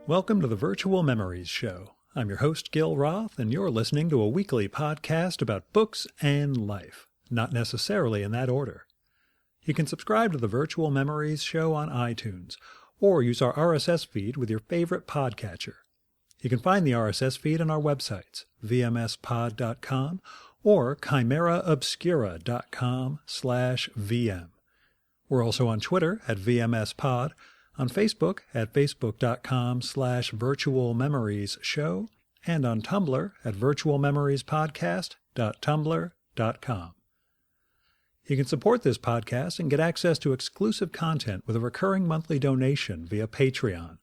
Welcome to the Virtual Memories Show. I'm your host, Gil Roth, and you're listening to a weekly podcast about books and life, not necessarily in that order. You can subscribe to the Virtual Memories Show on iTunes, or use our RSS feed with your favorite podcatcher. You can find the RSS feed on our websites, vmspod.com or chimeraobscura.com/vm. We're also on Twitter at vmspod, on Facebook at facebook.com/virtualmemoriesshow, and on Tumblr at virtualmemoriespodcast.tumblr.com. You can support this podcast and get access to exclusive content with a recurring monthly donation via Patreon.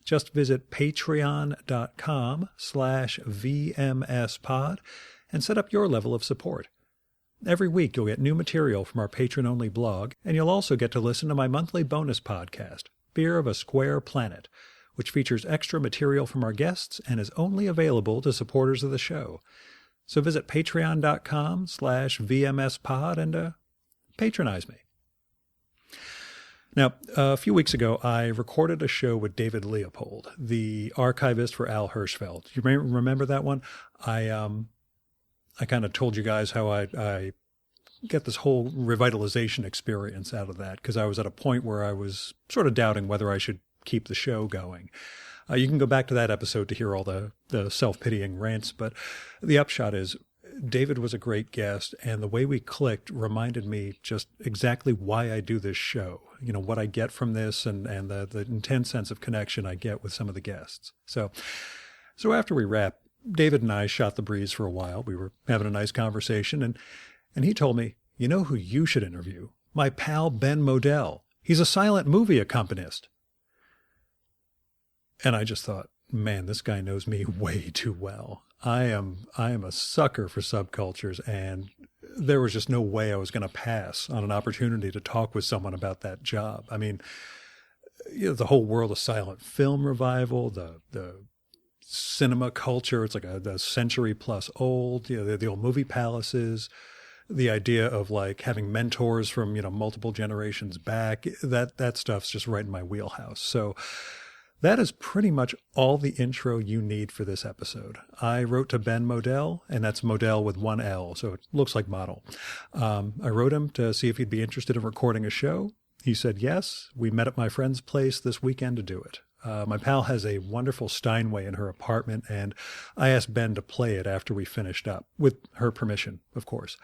Just visit patreon.com/vmspod and set up your level of support. Every week you'll get new material from our patron-only blog, and you'll also get to listen to my monthly bonus podcast, Fear of a Square Planet, which features extra material from our guests and is only available to supporters of the show. So visit patreon.com/vmspod and patronize me. Now, a few weeks ago, I recorded a show with David Leopold, the archivist for Al Hirschfeld. You may remember that one? I kind of told you guys how I get this whole revitalization experience out of that, because I was at a point where I was sort of doubting whether I should keep the show going. You can go back to that episode to hear all the self-pitying rants, but the upshot is David was a great guest, and the way we clicked reminded me just exactly why I do this show, you know, what I get from this and the intense sense of connection I get with some of the guests. So after we wrapped, David and I shot the breeze for a while. We were having a nice conversation, and he told me, you know who you should interview? My pal Ben Modell. He's a silent movie accompanist. And I just thought, man, this guy knows me way too well. I am a sucker for subcultures, and there was just no way I was going to pass on an opportunity to talk with someone about that job. I mean, you know, the whole world of silent film revival, the cinema culture, it's like a century plus old, you know, the old movie palaces, the idea of like having mentors from, you know, multiple generations back, that stuff's just right in my wheelhouse. So that is pretty much all the intro you need for this episode. I wrote to Ben Modell, and that's Modell with one L, so it looks like model. I wrote him to see if he'd be interested in recording a show. He said yes. We met at my friend's place this weekend to do it. My pal has a wonderful Steinway in her apartment, and I asked Ben to play it after we finished up, with her permission, of course.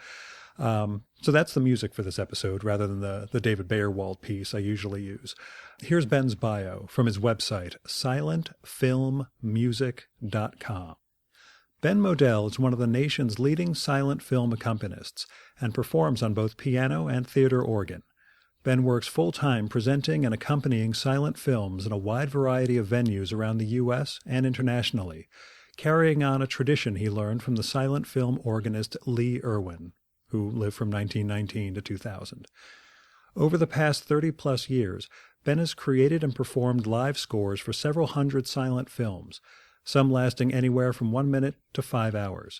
So that's the music for this episode, rather than the David Bayerwald piece I usually use. Here's Ben's bio from his website, silentfilmmusic.com. Ben Modell is one of the nation's leading silent film accompanists and performs on both piano and theater organ. Ben works full-time presenting and accompanying silent films in a wide variety of venues around the U.S. and internationally, carrying on a tradition he learned from the silent film organist Lee Erwin, who lived from 1919 to 2000. Over the past 30-plus years, Ben has created and performed live scores for several hundred silent films, some lasting anywhere from 1 minute to 5 hours.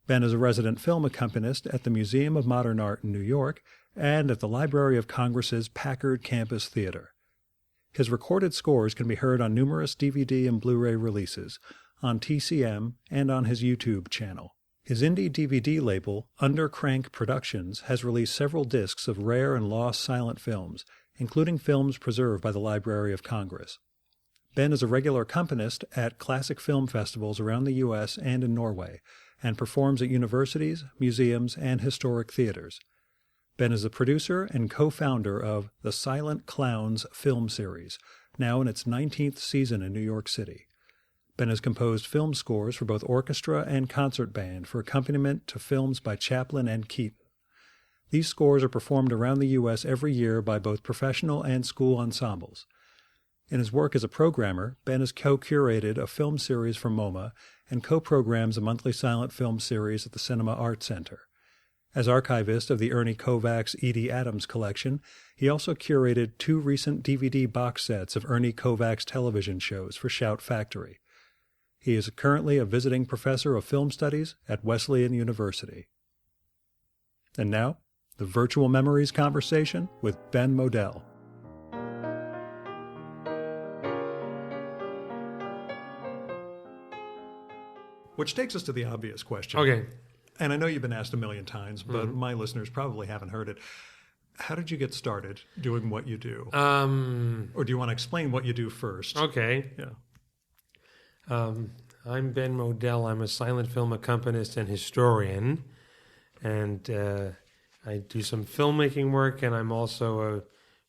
Ben is a resident film accompanist at the Museum of Modern Art in New York and at the Library of Congress's Packard Campus Theater. His recorded scores can be heard on numerous DVD and Blu-ray releases, on TCM, and on his YouTube channel. His indie DVD label, Undercrank Productions, has released several discs of rare and lost silent films, including films preserved by the Library of Congress. Ben is a regular accompanist at classic film festivals around the U.S. and in Norway, and performs at universities, museums, and historic theaters. Ben is the producer and co-founder of the Silent Clowns film series, now in its 19th season in New York City. Ben has composed film scores for both orchestra and concert band for accompaniment to films by Chaplin and Keaton. These scores are performed around the U.S. every year by both professional and school ensembles. In his work as a programmer, Ben has co-curated a film series for MoMA and co-programs a monthly silent film series at the Cinema Art Center. As archivist of the Ernie Kovacs Edie Adams collection, he also curated 2 recent DVD box sets of Ernie Kovacs television shows for Shout Factory. He is currently a visiting professor of film studies at Wesleyan University. And now, the Virtual Memories conversation with Ben Modell. Which takes us to the obvious question. Okay. And I know you've been asked a million times, but my listeners probably haven't heard it. How did you get started doing what you do? Or do you want to explain what you do first? Okay. Yeah. I'm Ben Modell. I'm a silent film accompanist and historian. And I do some filmmaking work, and I'm also a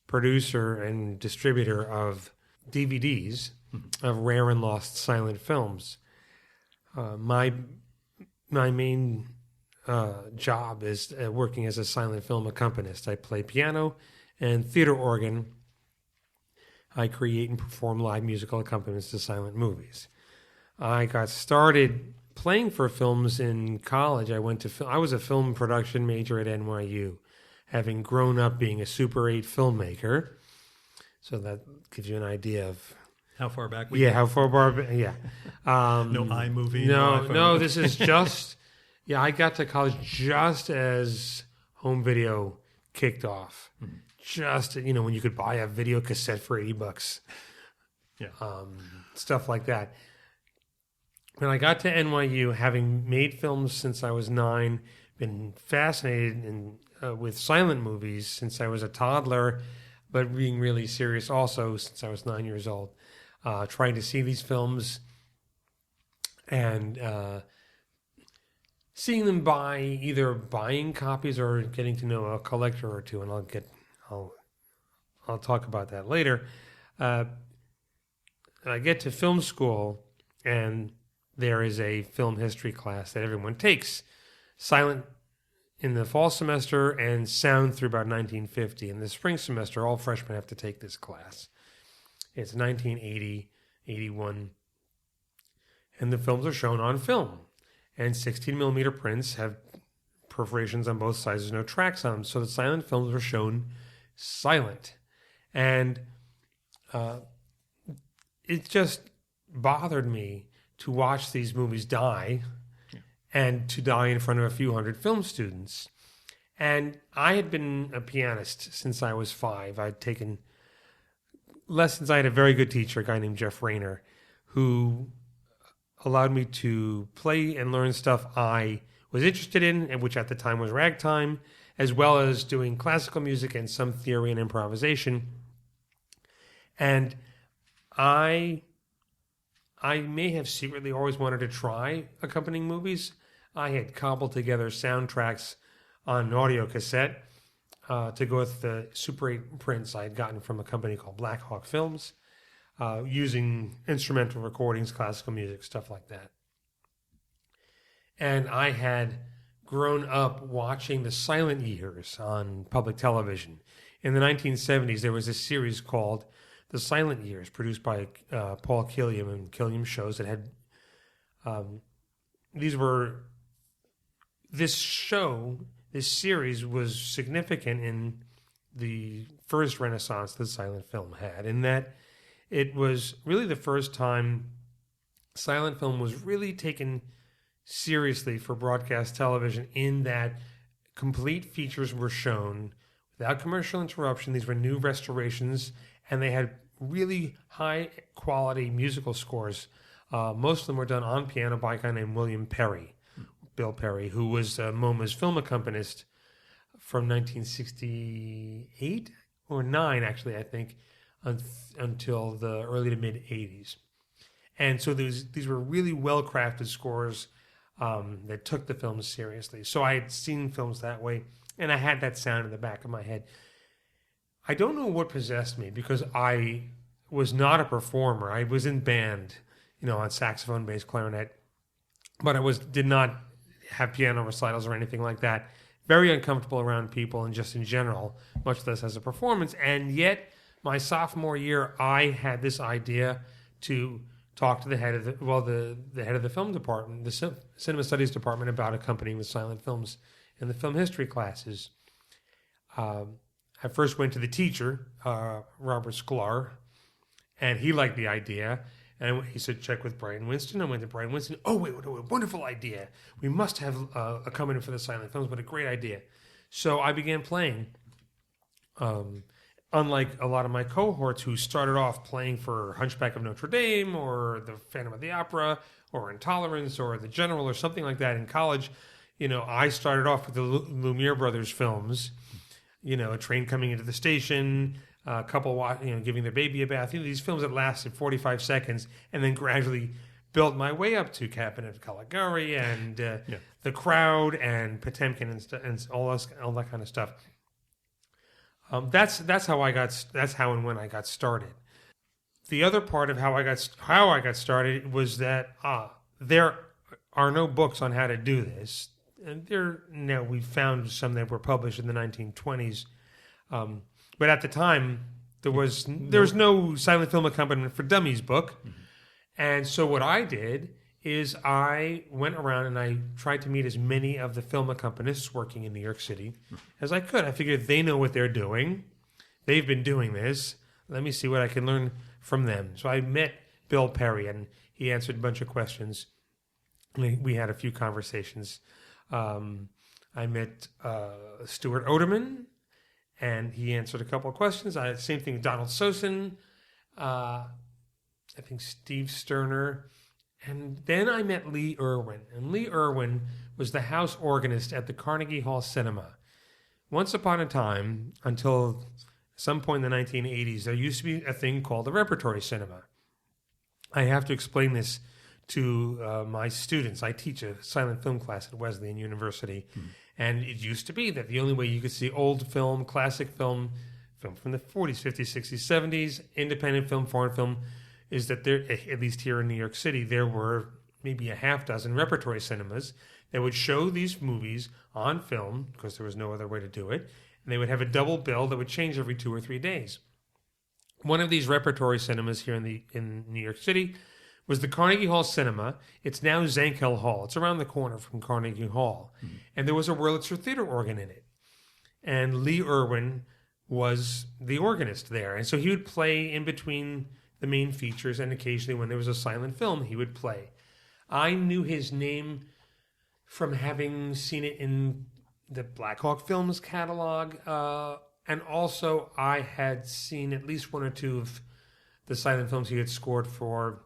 producer and distributor of DVDs of rare and lost silent films. My main job is working as a silent film accompanist. I play piano and theater organ. I create and perform live musical accompaniments to silent movies. I got started playing for films in college. I was a film production major at NYU, having grown up being a Super 8 filmmaker. So that gives you an idea of how far back we go. How far back? Yeah. No iMovie. No. This is just. Yeah, I got to college just as home video kicked off. Mm-hmm. Just when you could buy a video cassette for $80. Yeah. Stuff like that. When I got to NYU, having made films since I was 9, been fascinated with silent movies since I was a toddler, but being really serious also since I was 9 years old, trying to see these films and seeing them either buying copies or getting to know a collector or two, and I'll talk about that later. I get to film school, and there is a film history class that everyone takes, silent in the fall semester and sound through about 1950. In the spring semester, all freshmen have to take this class. It's 1980, 81, and the films are shown on film. And 16-millimeter prints have perforations on both sides. There's no tracks on them, so the silent films were shown silent. And it just bothered me to watch these movies die and to die in front of a few hundred film students. And I had been a pianist since I was 5. I'd taken lessons. I had a very good teacher, a guy named Jeff Rayner, who allowed me to play and learn stuff I was interested in, and which at the time was ragtime, as well as doing classical music and some theory and improvisation. And I may have secretly always wanted to try accompanying movies. I had cobbled together soundtracks on an audio cassette to go with the Super 8 prints I had gotten from a company called Black Hawk Films, using instrumental recordings, classical music, stuff like that. And I had grown up watching the silent years on public television. In the 1970s, there was a series called The Silent Years, produced by Paul Killiam and Killiam Shows that had this series was significant in the first renaissance that silent film had, in that it was really the first time silent film was really taken seriously for broadcast television, in that complete features were shown without commercial interruption. These were new restorations, and they had really high quality musical scores. Most of them were done on piano by a guy named William Perry, Bill Perry, who was MoMA's film accompanist from 1968 or 9, actually, I think, until the early to mid 80s. And so these were really well crafted scores that took the film seriously. So I had seen films that way, and I had that sound in the back of my head. I don't know what possessed me, because I was not a performer. I was in band, on saxophone, bass, clarinet, but I did not have piano recitals or anything like that. Very uncomfortable around people and just in general, much less as a performance. And yet, my sophomore year, I had this idea to talk to the head of the head of the film department, the cinema studies department, about accompanying with silent films in the film history classes. I first went to the teacher, Robert Sklar, and he liked the idea. And he said, check with Brian Winston. I went to Brian Winston. Oh, wait, what a wonderful idea. We must have accompaniment for the silent films. What a great idea. So I began playing. Unlike a lot of my cohorts who started off playing for Hunchback of Notre Dame or the Phantom of the Opera or Intolerance or The General or something like that in college, I started off with the Lumiere brothers films, a train coming into the station, a couple, giving their baby a bath. These films that lasted 45 seconds, and then gradually built my way up to Cabinet of Caligari and The Crowd and Potemkin and all that kind of stuff. That's how and when I got started. The other part of how I got started was that there are no books on how to do this. And we found some that were published in the 1920s, but at the time there was no silent film accompaniment for dummies book, and so what I did is I went around and I tried to meet as many of the film accompanists working in New York City as I could. I figured they know what they're doing; they've been doing this. Let me see what I can learn from them. So I met Bill Perry, and he answered a bunch of questions. We had a few conversations. I met Stuart Oderman, and he answered a couple of questions. Same thing with Donald Sosin, I think Steve Sterner, and then I met Lee Irwin. And Lee Irwin was the house organist at the Carnegie Hall Cinema. Once upon a time, until some point in the 1980s, there used to be a thing called the repertory cinema. I have to explain this to my students. I teach a silent film class at Wesleyan University, and it used to be that the only way you could see old film, classic film from the 40s, 50s, 60s, 70s, independent film, foreign film, is that there, at least here in New York City, there were maybe a half dozen repertory cinemas that would show these movies on film, because there was no other way to do it, and they would have a double bill that would change every 2 or 3 days. One of these repertory cinemas here in New York City was the Carnegie Hall Cinema. It's now Zankel Hall. It's around the corner from Carnegie Hall. And there was a Wurlitzer theater organ in it. And Lee Irwin was the organist there. And so he would play in between the main features, and occasionally when there was a silent film, he would play. I knew his name from having seen it in the Black Hawk Films catalog, and also I had seen at least 1 or 2 of the silent films he had scored for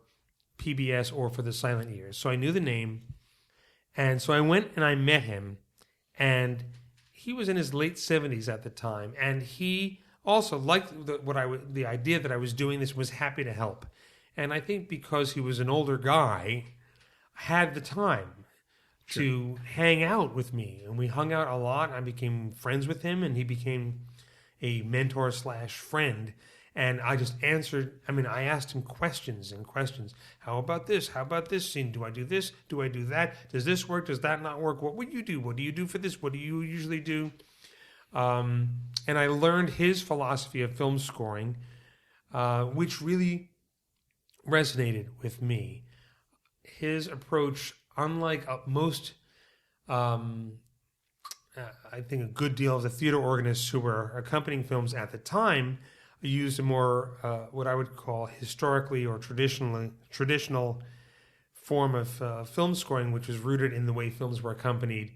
PBS or for the silent years. So I knew the name. And so I went and I met him, and he was in his late 70s at the time. And he also liked the idea that I was doing this, was happy to help. And I think because he was an older guy, had the time to hang out with me. And we hung out a lot. I became friends with him, and he became a mentor / friend. And I just answered. I asked him questions and questions. How about this? How about this scene? Do I do this? Do I do that? Does this work? Does that not work? What would you do? What do you do for this? What do you usually do? And I learned his philosophy of film scoring, which really resonated with me. His approach, unlike most, I think a good deal of the theater organists who were accompanying films at the time, used a more what I would call historically or traditional form of film scoring, which was rooted in the way films were accompanied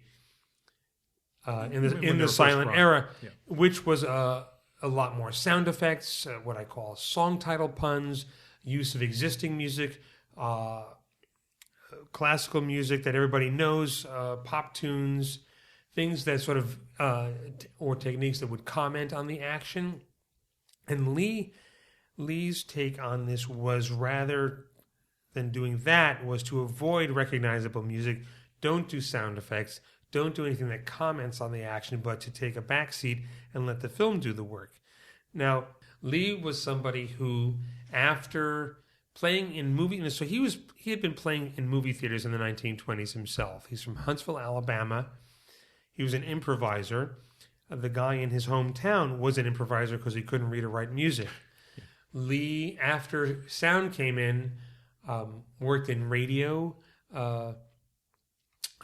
in the silent era, which was a lot more sound effects, what I call song title puns, use of existing music, classical music that everybody knows, pop tunes, things that sort of or techniques that would comment on the action. And Lee's take on this was, rather than doing that, was to avoid recognizable music. Don't do sound effects. Don't do anything that comments on the action, but to take a backseat and let the film do the work. Now, Lee was somebody who, after playing in movie, so he had been playing in movie theaters in the 1920s himself. He's from Huntsville, Alabama. He was an improviser. The guy in his hometown was an improviser because he couldn't read or write music. Lee, after sound came in, worked in radio.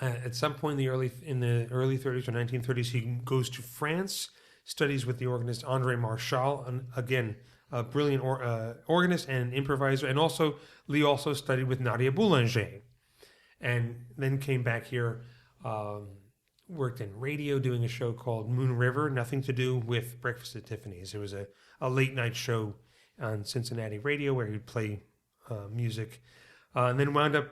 At some point in the early 30s or 1930s, he goes to France, studies with the organist André Marchal, and again, a brilliant organist and improviser. And also, Lee also studied with Nadia Boulanger, and then came back here. Worked in radio doing a show called Moon River, nothing to do with Breakfast at Tiffany's. It was a late night show on Cincinnati radio where he'd play music, and then wound up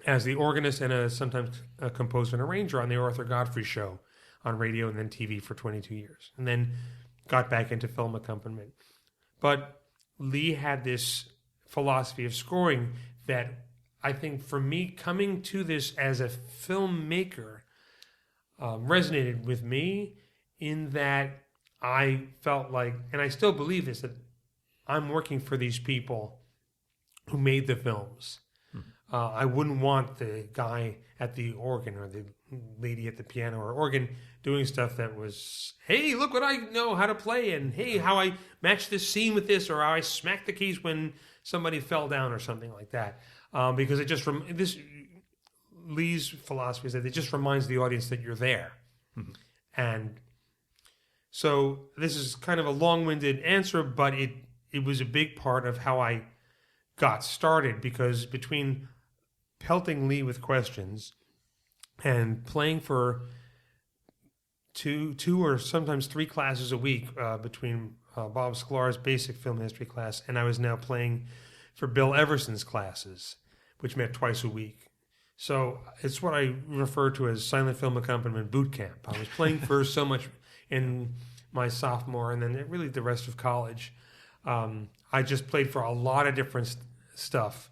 as the organist and sometimes a composer and arranger on the Arthur Godfrey Show on radio and then TV for 22 years. And then got back into film accompaniment. But Lee had this philosophy of scoring that I think for me, coming to this as a filmmaker, resonated with me in that I felt like, and I still believe this, that I'm working for these people who made the films. I wouldn't want the guy at the organ or the lady at the piano or organ doing stuff that was, hey, look what I know how to play, and hey, how I match this scene with this, or how I smacked the keys when somebody fell down or something like that. Because it just Lee's philosophy is that it just reminds the audience that you're there. Mm-hmm. And so this is kind of a long-winded answer, but it was a big part of how I got started, because between pelting Lee with questions and playing for two or sometimes 3 classes a week between Bob Sklar's basic film history class, and I was now playing for Bill Everson's classes, which met twice a week. So it's what I refer to as silent film accompaniment boot camp. I was playing for so much in my sophomore and then really the rest of college. I just played for a lot of different stuff.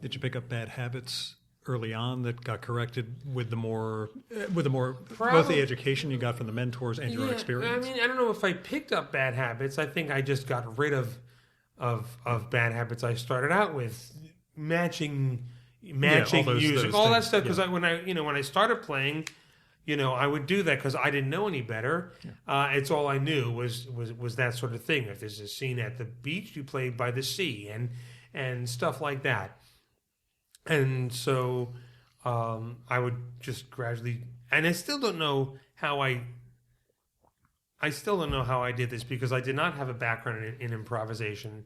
Did you pick up bad habits early on that got corrected with the more both the education you got from the mentors and your experience? I mean, I don't know if I picked up bad habits. I think I just got rid of bad habits I started out with, matching music, all that stuff. Because when I started playing, I would do that because I didn't know any better. Yeah. It's all I knew was that sort of thing. If there's a scene at the beach, you play by the sea and stuff like that. And so I would just gradually, and I still don't know how I did this, because I did not have a background in improvisation.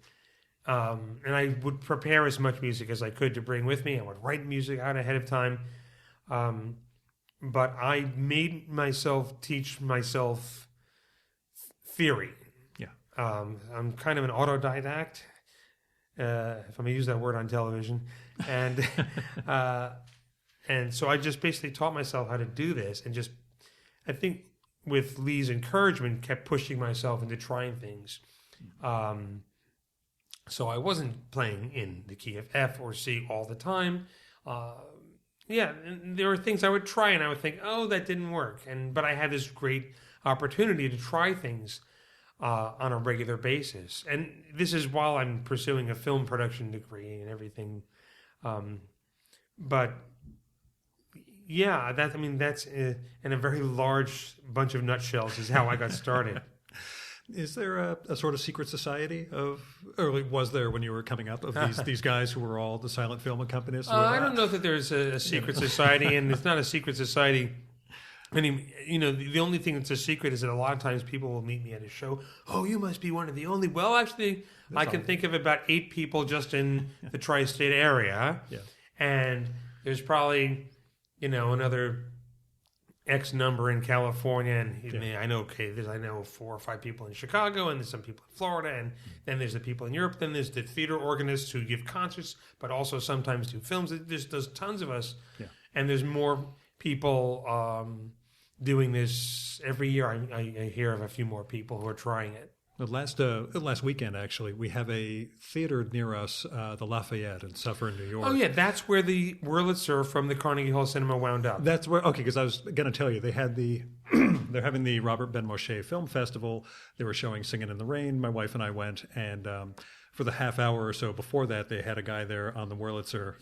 And I would prepare as much music as I could to bring with me. I would write music out ahead of time. But I made myself teach myself theory. Yeah. I'm kind of an autodidact, if I'm going to use that word on television. And and so I just basically taught myself how to do this, and just, I think with Lee's encouragement, kept pushing myself into trying things. So I wasn't playing in the key of F or C all the time. And there were things I would try and I would think, oh, that didn't work. But I had this great opportunity to try things on a regular basis. And this is while I'm pursuing a film production degree and everything. But yeah, that's in a very large bunch of nutshells is how I got started. Is there a sort of secret society or was there when you were coming up, of these guys who were all the silent film accompanists? I don't know that there's a secret society, and it's not a secret society. The only thing that's a secret is that a lot of times people will meet me at a show. Oh, you must be one of the only. Well, actually, I can think of about 8 people just in the tri-state area. Yeah. And there's probably, another X number in California, and I know 4 or 5 people in Chicago, and there's some people in Florida, and then there's the people in Europe. Then there's the theater organists who give concerts, but also sometimes do films. There's tons of us, and there's more people doing this every year. I hear of a few more people who are trying it. Last weekend, actually, we have a theater near us, the Lafayette in Suffern, New York. Oh, yeah, that's where the Wurlitzer from the Carnegie Hall Cinema wound up. That's where, okay, because I was going to tell you, they had they're having the Robert Ben Moshe Film Festival. They were showing Singing in the Rain. My wife and I went, and for the half hour or so before that, they had a guy there on the Wurlitzer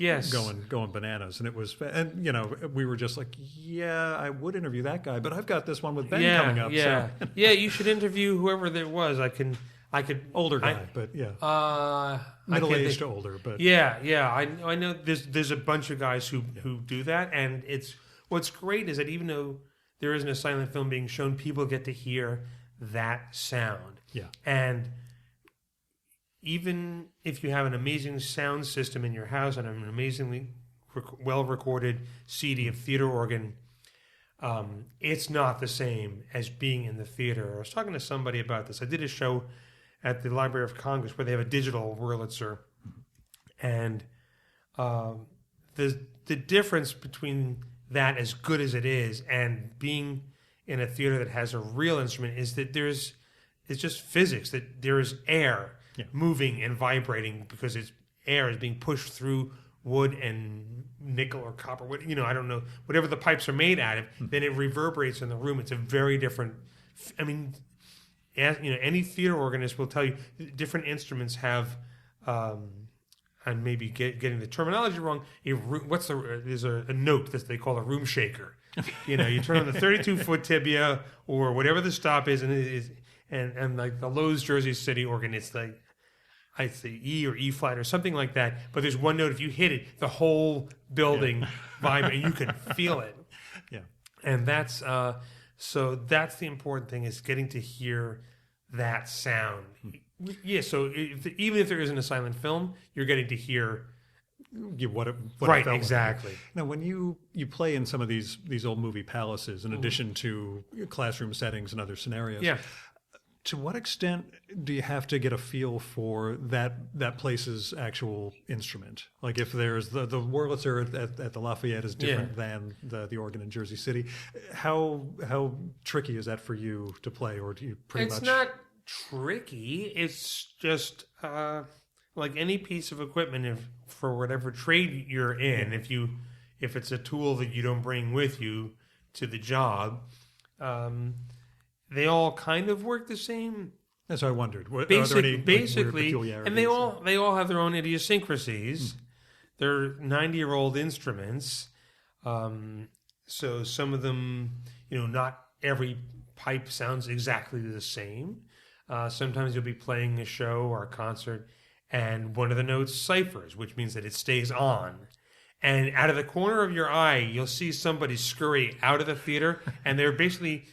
going bananas. And it was, we were just like, yeah, I would interview that guy, but I've got this one with Ben coming up. Yeah, so. Yeah, you should interview whoever there was. I could. Older guy, but yeah. Middle-aged to older, but. Yeah. I know there's a bunch of guys who do that. And what's great is that even though there isn't a silent film being shown, people get to hear that sound. Yeah. And even if you have an amazing sound system in your house and an amazingly well-recorded CD of theater organ, it's not the same as being in the theater. I was talking to somebody about this. I did a show at the Library of Congress where they have a digital Wurlitzer, and the difference between that, as good as it is, and being in a theater that has a real instrument, is that it's just physics, that there is air moving and vibrating because air is being pushed through wood and nickel or copper, I don't know, whatever the pipes are made out of, then it reverberates in the room. It's a very different, any theater organist will tell you different instruments have, and maybe getting the terminology wrong, there's a note that they call a room shaker. You turn on the 32-foot tibia or whatever the stop is, and like the Lowe's Jersey City organ, it's like, I'd say E or E flat or something like that. But there's one note, if you hit it, the whole building vibrates, and you can feel it. Yeah. And that's that's the important thing, is getting to hear that sound. Yeah, so even if there isn't a silent film, you're getting to hear what it right, felt exactly. Like. Now, when you play in some of these old movie palaces, in addition to classroom settings and other scenarios, to what extent do you have to get a feel for that place's actual instrument? Like if there's the Wurlitzer at the Lafayette is different than the organ in Jersey City, how tricky is that for you to play, or do you pretty much? It's not tricky. It's just like any piece of equipment, for whatever trade you're in, if it's a tool that you don't bring with you to the job, they all kind of work the same. That's what I wondered. Basically, and they all have their own idiosyncrasies. They're 90-year-old instruments, so some of them, not every pipe sounds exactly the same. Sometimes you'll be playing a show or a concert, and one of the notes ciphers, which means that it stays on. And out of the corner of your eye, you'll see somebody scurry out of the theater, and they're basically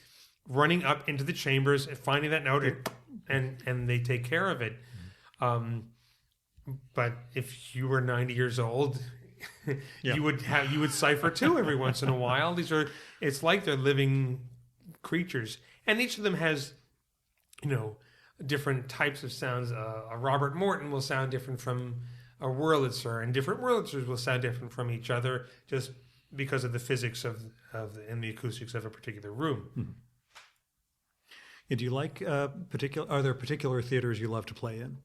running up into the chambers and finding that note, and they take care of it. But if you were 90 years old, you would cipher too every once in a while. It's like they're living creatures, and each of them has, different types of sounds. A Robert Morton will sound different from a Wurlitzer, and different Wurlitzers will sound different from each other, just because of the physics and the acoustics of a particular room. Mm-hmm. And do you like are there particular theaters you love to play in?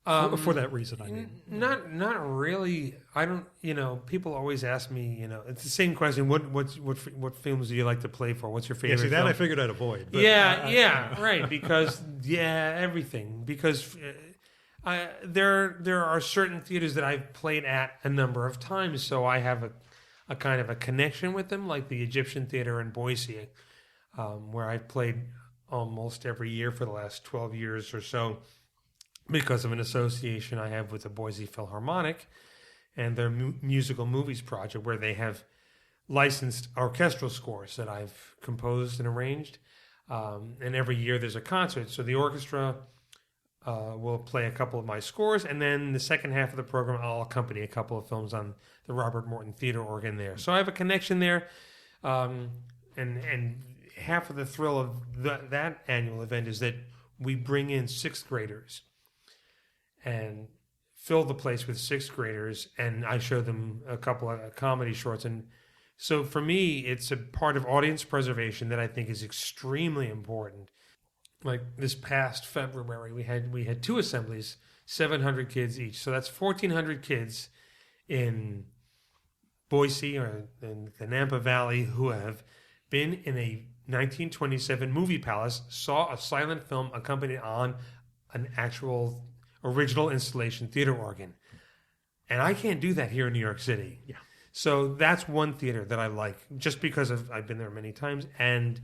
For that reason, I mean. Not really. I don't. People always ask me. It's the same question. What films do you like to play for? What's your favorite? Yeah, see, that film? I figured I'd avoid. But Right. Because everything. Because there are certain theaters that I've played at a number of times, so I have a kind of a connection with them, like the Egyptian Theater in Boise, where I've played almost every year for the last 12 years or so, because of an association I have with the Boise Philharmonic and their musical movies project, where they have licensed orchestral scores that I've composed and arranged. And every year there's a concert. So the orchestra will play a couple of my scores, and then the second half of the program I'll accompany a couple of films on the Robert Morton Theater organ there. So I have a connection there. And half of the thrill of that annual event is that we bring in sixth graders and fill the place with sixth graders, and I show them a couple of comedy shorts. And so for me, it's a part of audience preservation that I think is extremely important. Like this past February, we had two assemblies, 700 kids each. So that's 1,400 kids in Boise or in the Nampa Valley who have been in a 1927 movie palace, saw a silent film accompanied on an actual original installation theater organ. And I can't do that here in New York City. Yeah. So that's one theater that I like, just because I've been there many times. And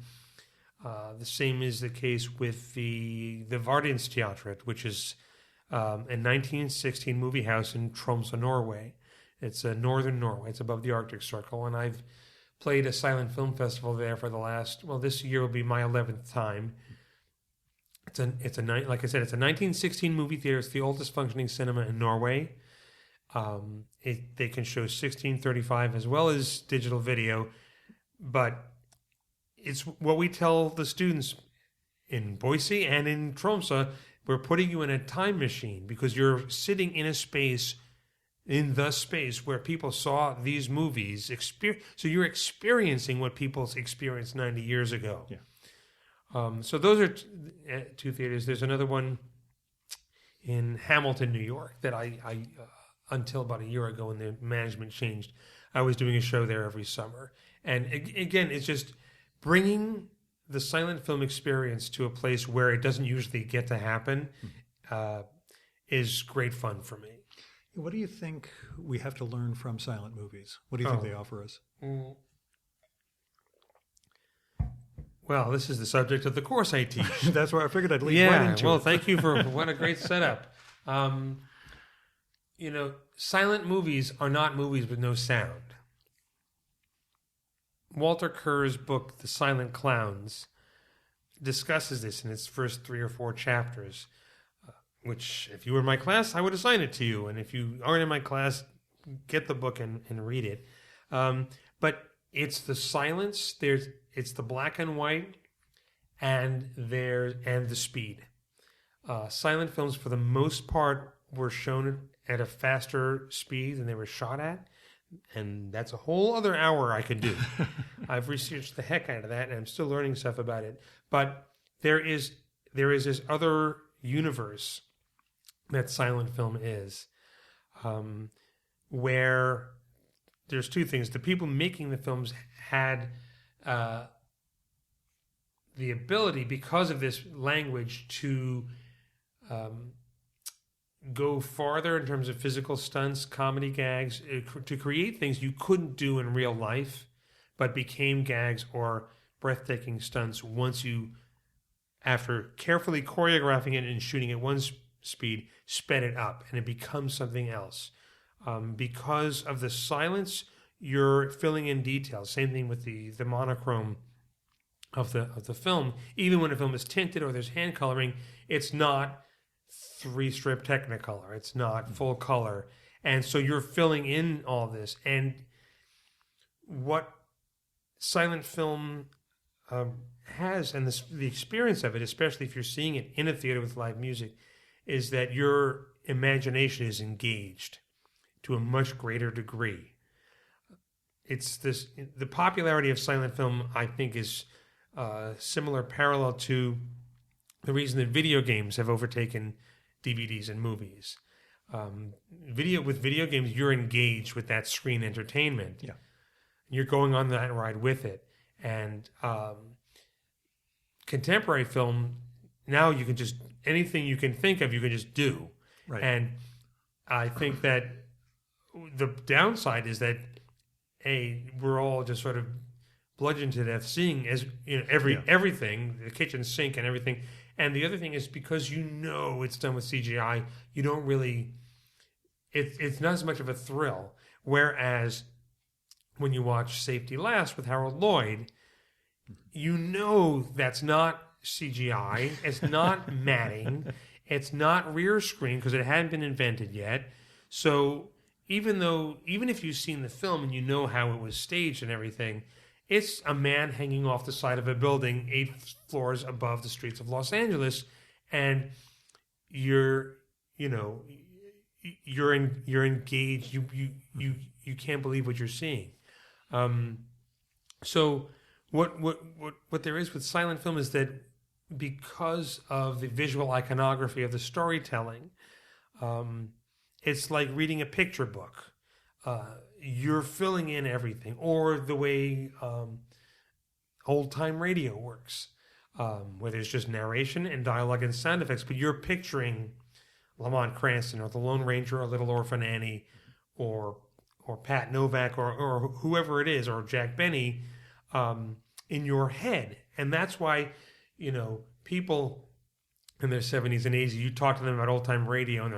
the same is the case with the Vardiansteatret, which is a 1916 movie house in Tromsø, Norway. It's northern Norway. It's above the Arctic Circle. And I've played a silent film festival there for this year will be my 11th time. Like I said, it's a 1916 movie theater. It's the oldest functioning cinema in Norway. They can show 16:35 as well as digital video, but it's what we tell the students in Boise and in Tromsø. We're putting you in a time machine because you're sitting in a space in the space where people saw these movies. So you're experiencing what people experienced 90 years ago. Yeah. So those are two theaters. There's another one in Hamilton, New York, that I until about a year ago when the management changed, I was doing a show there every summer. And again, it's just bringing the silent film experience to a place where it doesn't usually get to happen is great fun for me. What do you think we have to learn from silent movies? What do you think they offer us? Well, this is the subject of the course I teach. That's where I figured I'd lead right into it. Thank you for what a great setup. Silent movies are not movies with no sound. Walter Kerr's book, The Silent Clowns, discusses this in its first 3 or 4 chapters, which, if you were in my class, I would assign it to you. And if you aren't in my class, get the book and read it. But it's the silence, it's the black and white, and the speed. Silent films, for the most part, were shown at a faster speed than they were shot at. And that's a whole other hour I could do. I've researched the heck out of that, and I'm still learning stuff about it. But there is this other universe that silent film is, where there's 2 things. The people making the films had the ability, because of this language, to go farther in terms of physical stunts, comedy gags, to create things you couldn't do in real life, but became gags or breathtaking stunts once you, after carefully choreographing it and shooting at one speed, sped it up, and it becomes something else. Because of the silence, you're filling in details. Same thing with the monochrome of the film. Even when a film is tinted or there's hand coloring, it's not 3-strip Technicolor. It's not full color. And so you're filling in all this. And what silent film has, and the experience of it, especially if you're seeing it in a theater with live music, is that your imagination is engaged to a much greater degree. It's the popularity of silent film, I think, is similar, parallel to the reason that video games have overtaken DVDs and movies. With video games, you're engaged with that screen entertainment. Yeah. You're going on that ride with it. And contemporary film, now you can just, anything you can think of, you can just do. Right. And I think that the downside is that, we're all just sort of bludgeoned to death seeing everything, the kitchen sink and everything. And the other thing is, because it's done with CGI, you don't really, it's not as much of a thrill. Whereas when you watch Safety Last with Harold Lloyd, that's not CGI, it's not matting, it's not rear screen because it hadn't been invented yet. So even if you've seen the film and you know how it was staged and everything, it's a man hanging off the side of a building 8 floors above the streets of Los Angeles, and you're engaged. You can't believe what you're seeing. So what there is with silent film is that, because of the visual iconography of the storytelling, it's like reading a picture book. You're filling in everything, or the way old-time radio works, where there's just narration and dialogue and sound effects, but you're picturing Lamont Cranston or the Lone Ranger or Little Orphan Annie or Pat Novak or whoever it is, or Jack Benny in your head. And that's why, people in their 70s and 80s, you talk to them about old-time radio, and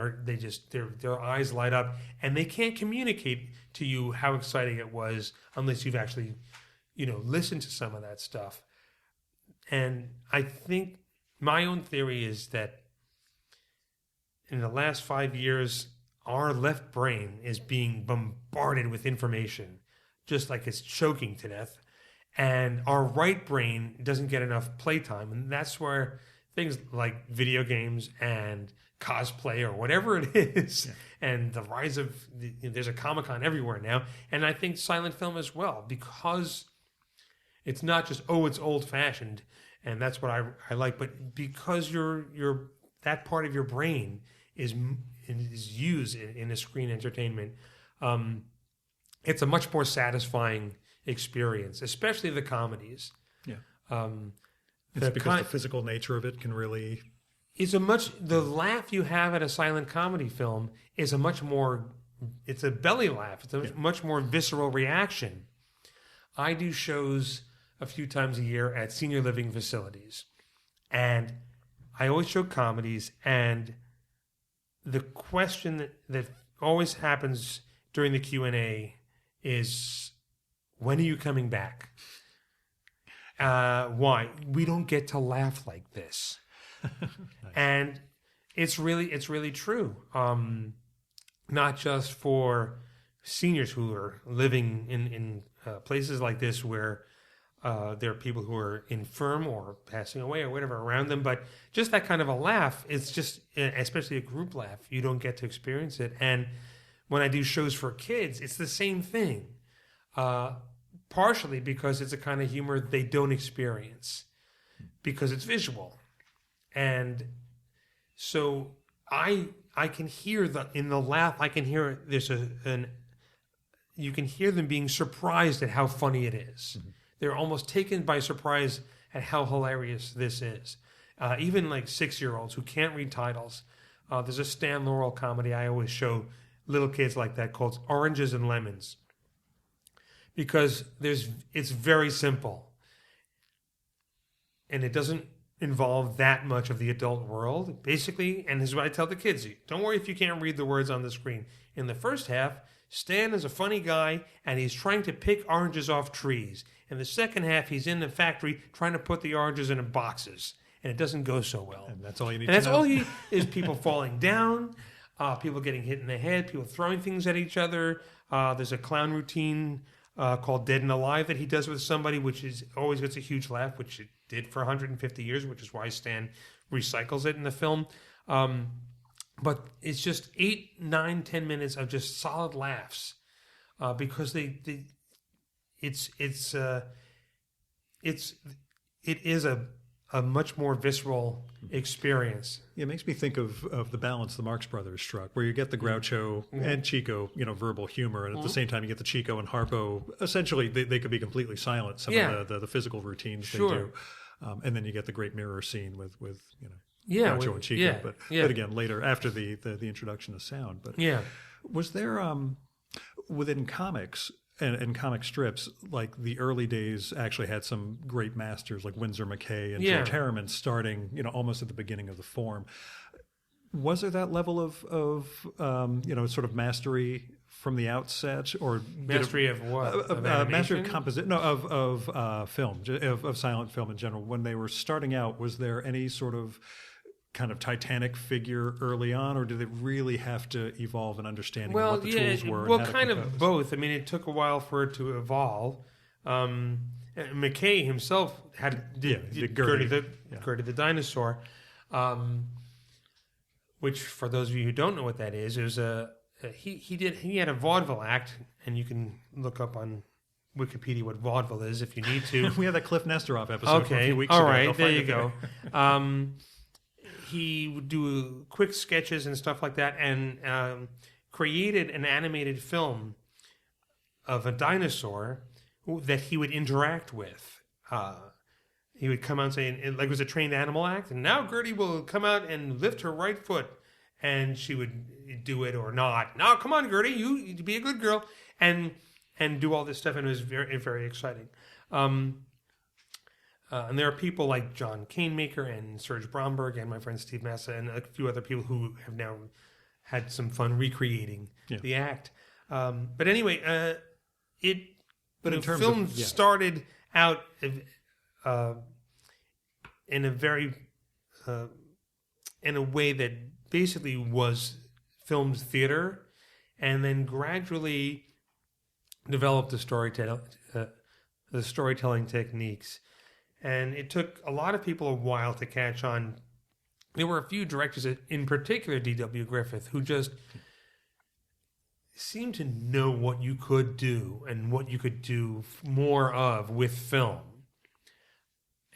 their eyes light up, and they can't communicate to you how exciting it was unless you've actually, listened to some of that stuff. And I think my own theory is that in the last 5 years, our left brain is being bombarded with information, just like it's choking to death, and our right brain doesn't get enough playtime, and that's where things like video games and cosplay or whatever it is, and the rise of there's a Comic-Con everywhere now, and I think silent film as well, because it's not just it's old fashioned and that's what I like, but because your that part of your brain is used in a screen entertainment, it's a much more satisfying experience, especially the comedies. Yeah. It's because the physical nature of it can really... The laugh you have at a silent comedy film is it's a belly laugh. It's a much more visceral reaction. I do shows a few times a year at senior living facilities, and I always show comedies, and the question that always happens during the Q&A is, when are you coming back? Why? We don't get to laugh like this. Nice. And it's really true. Not just for seniors who are living in places like this where there are people who are infirm or passing away or whatever around them, but just that kind of a laugh, it's just, especially a group laugh, you don't get to experience it. And when I do shows for kids, it's the same thing. Partially because it's a kind of humor they don't experience because it's visual. And so I can hear in the laugh, I can hear you can hear them being surprised at how funny it is. Mm-hmm. They're almost taken by surprise at how hilarious this is. Even like 6-year-olds who can't read titles. There's a Stan Laurel comedy I always show little kids like that called Oranges and Lemons. Because it's very simple. And it doesn't involve that much of the adult world. Basically, and this is what I tell the kids, don't worry if you can't read the words on the screen. In the first half, Stan is a funny guy, and he's trying to pick oranges off trees. In the second half, he's in the factory trying to put the oranges in boxes. And it doesn't go so well. And that's all you need to know. And that's all is people falling down, people getting hit in the head, people throwing things at each other. There's a clown routine called Dead and Alive that he does with somebody, which always gets a huge laugh, which it did for 150 years, which is why Stan recycles it in the film. But it's just 8, 9, 10 minutes of just solid laughs because it is a much more visceral experience. Yeah, it makes me think of the balance the Marx Brothers struck, where you get the Groucho and Chico, verbal humor, and at the same time you get the Chico and Harpo. Essentially, they could be completely silent. Some of the physical routines they do, and then you get the great mirror scene with Groucho and Chico. But again, later after the introduction of sound. But was there within comics? And comic strips, like the early days, actually had some great masters like Winsor McCay and George Harriman starting, almost at the beginning of the form. Was there that level of sort of mastery from the outset, or mastery of what? Mastery of composition? No, of film, of silent film in general. When they were starting out, was there any sort of kind of Titanic figure early on, or did it really have to evolve in understanding what the tools were? Well, kind of both. I mean, it took a while for it to evolve. McKay himself did Gertie the dinosaur, which for those of you who don't know what that is, it was he had a vaudeville act, and you can look up on Wikipedia what vaudeville is if you need to. We had that Cliff Nesteroff episode a few weeks ago. All right, there you go. He would do quick sketches and stuff like that, and created an animated film of a dinosaur that he would interact with. He would come out and say, like it was a trained animal act, and now Gertie will come out and lift her right foot, and she would do it or not. Now, come on, Gertie, you be a good girl, and do all this stuff, and it was very, very exciting. And there are people like John Canemaker and Serge Bromberg and my friend Steve Massa and a few other people who have now had some fun recreating the act. But anyway, film started out in a way that basically was film theater, and then gradually developed the storytelling techniques. And it took a lot of people a while to catch on there were a few directors, in particular D.W. Griffith, who just seemed to know what you could do and what you could do more of with film.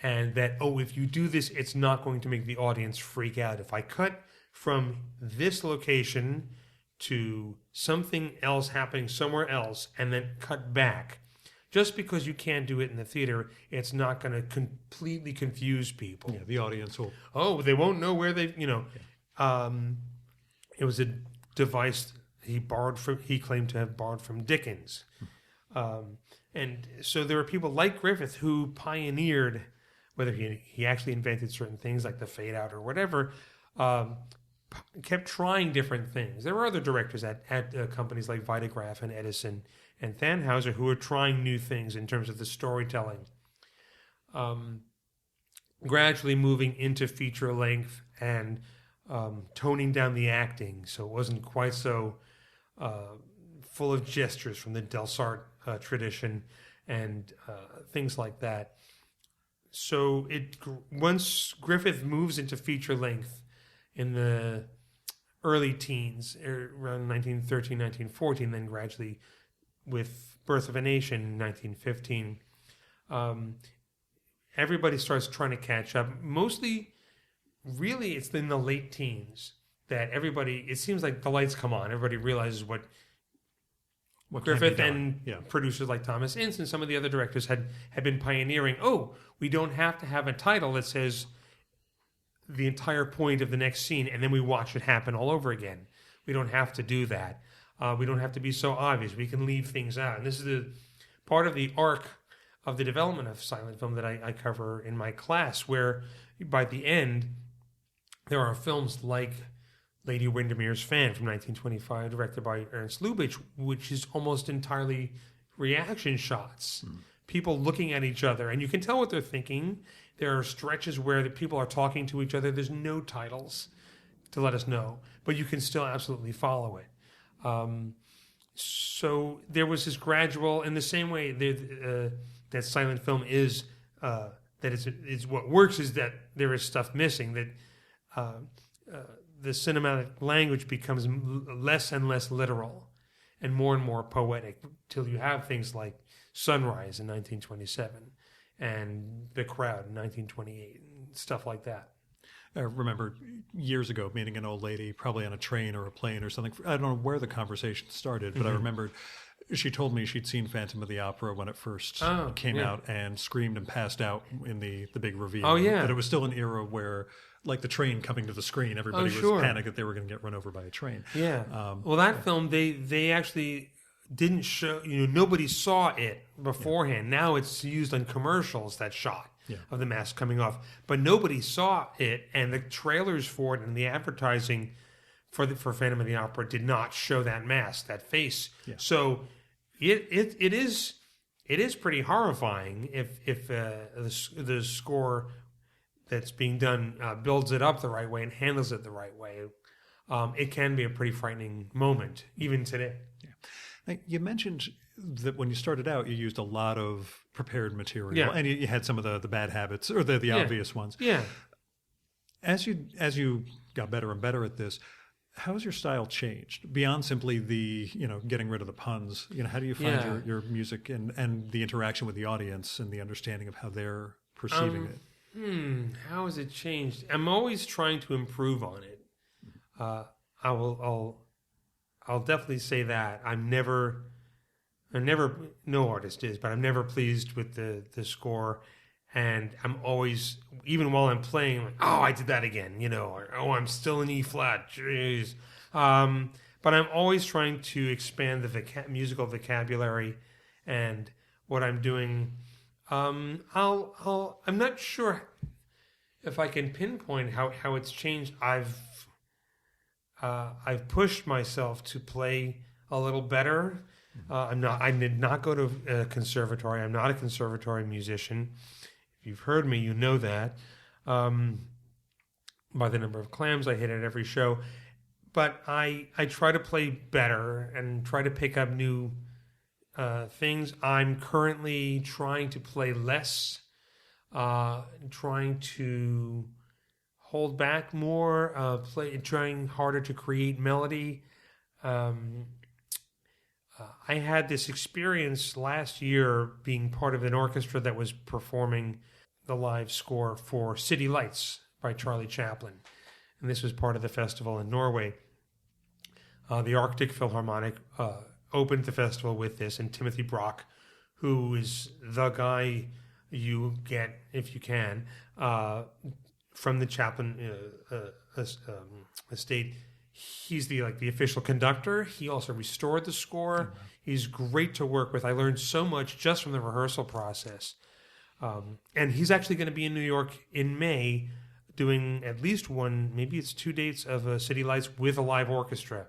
And that, if you do this, it's not going to make the audience freak out. If I cut from this location to something else happening somewhere else and then cut back, just because you can't do it in the theater, it's not going to completely confuse people. Yeah, the audience will. Oh, they won't know where they, it was a device he claimed to have borrowed from Dickens. And so there were people like Griffith who pioneered, whether he actually invented certain things like the fade out or whatever, kept trying different things. There were other directors at companies like Vitagraph and Edison and Thanhouser who were trying new things in terms of the storytelling. Gradually moving into feature length and toning down the acting so it wasn't quite so full of gestures from the Delsart tradition and things like that. So once Griffith moves into feature length in the early teens, around 1913, 1914, then gradually with Birth of a Nation in 1915, everybody starts trying to catch up. Mostly, really, it's in the late teens that it seems like the lights come on. Everybody realizes what Griffith and producers like Thomas Ince and some of the other directors had been pioneering. We don't have to have a title that says the entire point of the next scene and then we watch it happen all over again. We don't have to do that. We don't have to be so obvious. We can leave things out. And this is the part of the arc of the development of silent film that I cover in my class, where by the end, there are films like Lady Windermere's Fan from 1925, directed by Ernst Lubitsch, which is almost entirely reaction shots. People looking at each other, and you can tell what they're thinking. There are stretches where the people are talking to each other. There's no titles to let us know, but you can still absolutely follow it. So there was this gradual, in the same way that silent film is, that it's what works is that there is stuff missing, that the cinematic language becomes less and less literal and more poetic till you have things like Sunrise in 1927 and The Crowd in 1928 and stuff like that. I remember years ago meeting an old lady, probably on a train or a plane or something. I don't know where the conversation started, but I remembered she told me she'd seen Phantom of the Opera when it first came out and screamed and passed out in the big reveal. Oh, yeah. But it was still an era where, like the train coming to the screen, everybody was panicked that they were going to get run over by a train. Yeah. Well, that film, they actually didn't show, nobody saw it beforehand. Yeah. Now it's used on commercials, that shot of the mask coming off. But nobody saw it, and the trailers for it and the advertising for Phantom of the Opera did not show that mask, that face. Yeah. So it is pretty horrifying if the score that's being done builds it up the right way and handles it the right way. It can be a pretty frightening moment, even today. Yeah. Now, you mentioned that when you started out, you used a lot of prepared material, and you had some of the bad habits or the obvious ones. Yeah. As you got better and better at this, how has your style changed beyond simply the getting rid of the puns? How do you find your music and the interaction with the audience and the understanding of how they're perceiving it? How has it changed? I'm always trying to improve on it. I'll definitely say that. No artist is, but I'm never pleased with the score. And I'm always, even while I'm playing, like, I did that again, or, I'm still in E flat, jeez. But I'm always trying to expand the musical vocabulary and what I'm doing. I'm not sure if I can pinpoint how it's changed. I've pushed myself to play a little better. I did not go to a conservatory. I'm not a conservatory musician. If you've heard me, you know that. By the number of clams I hit at every show. But I try to play better and try to pick up new things. I'm currently trying to play less, trying to hold back more, trying harder to create melody. I had this experience last year being part of an orchestra that was performing the live score for City Lights by Charlie Chaplin. And this was part of the festival in Norway. The Arctic Philharmonic opened the festival with this, and Timothy Brock, who is the guy you get, if you can, from the Chaplin estate. He's the official conductor. He also restored the score. Mm-hmm. He's great to work with. I learned so much just from the rehearsal process. And he's actually going to be in New York in May, doing at least one, maybe it's 2 dates of City Lights with a live orchestra.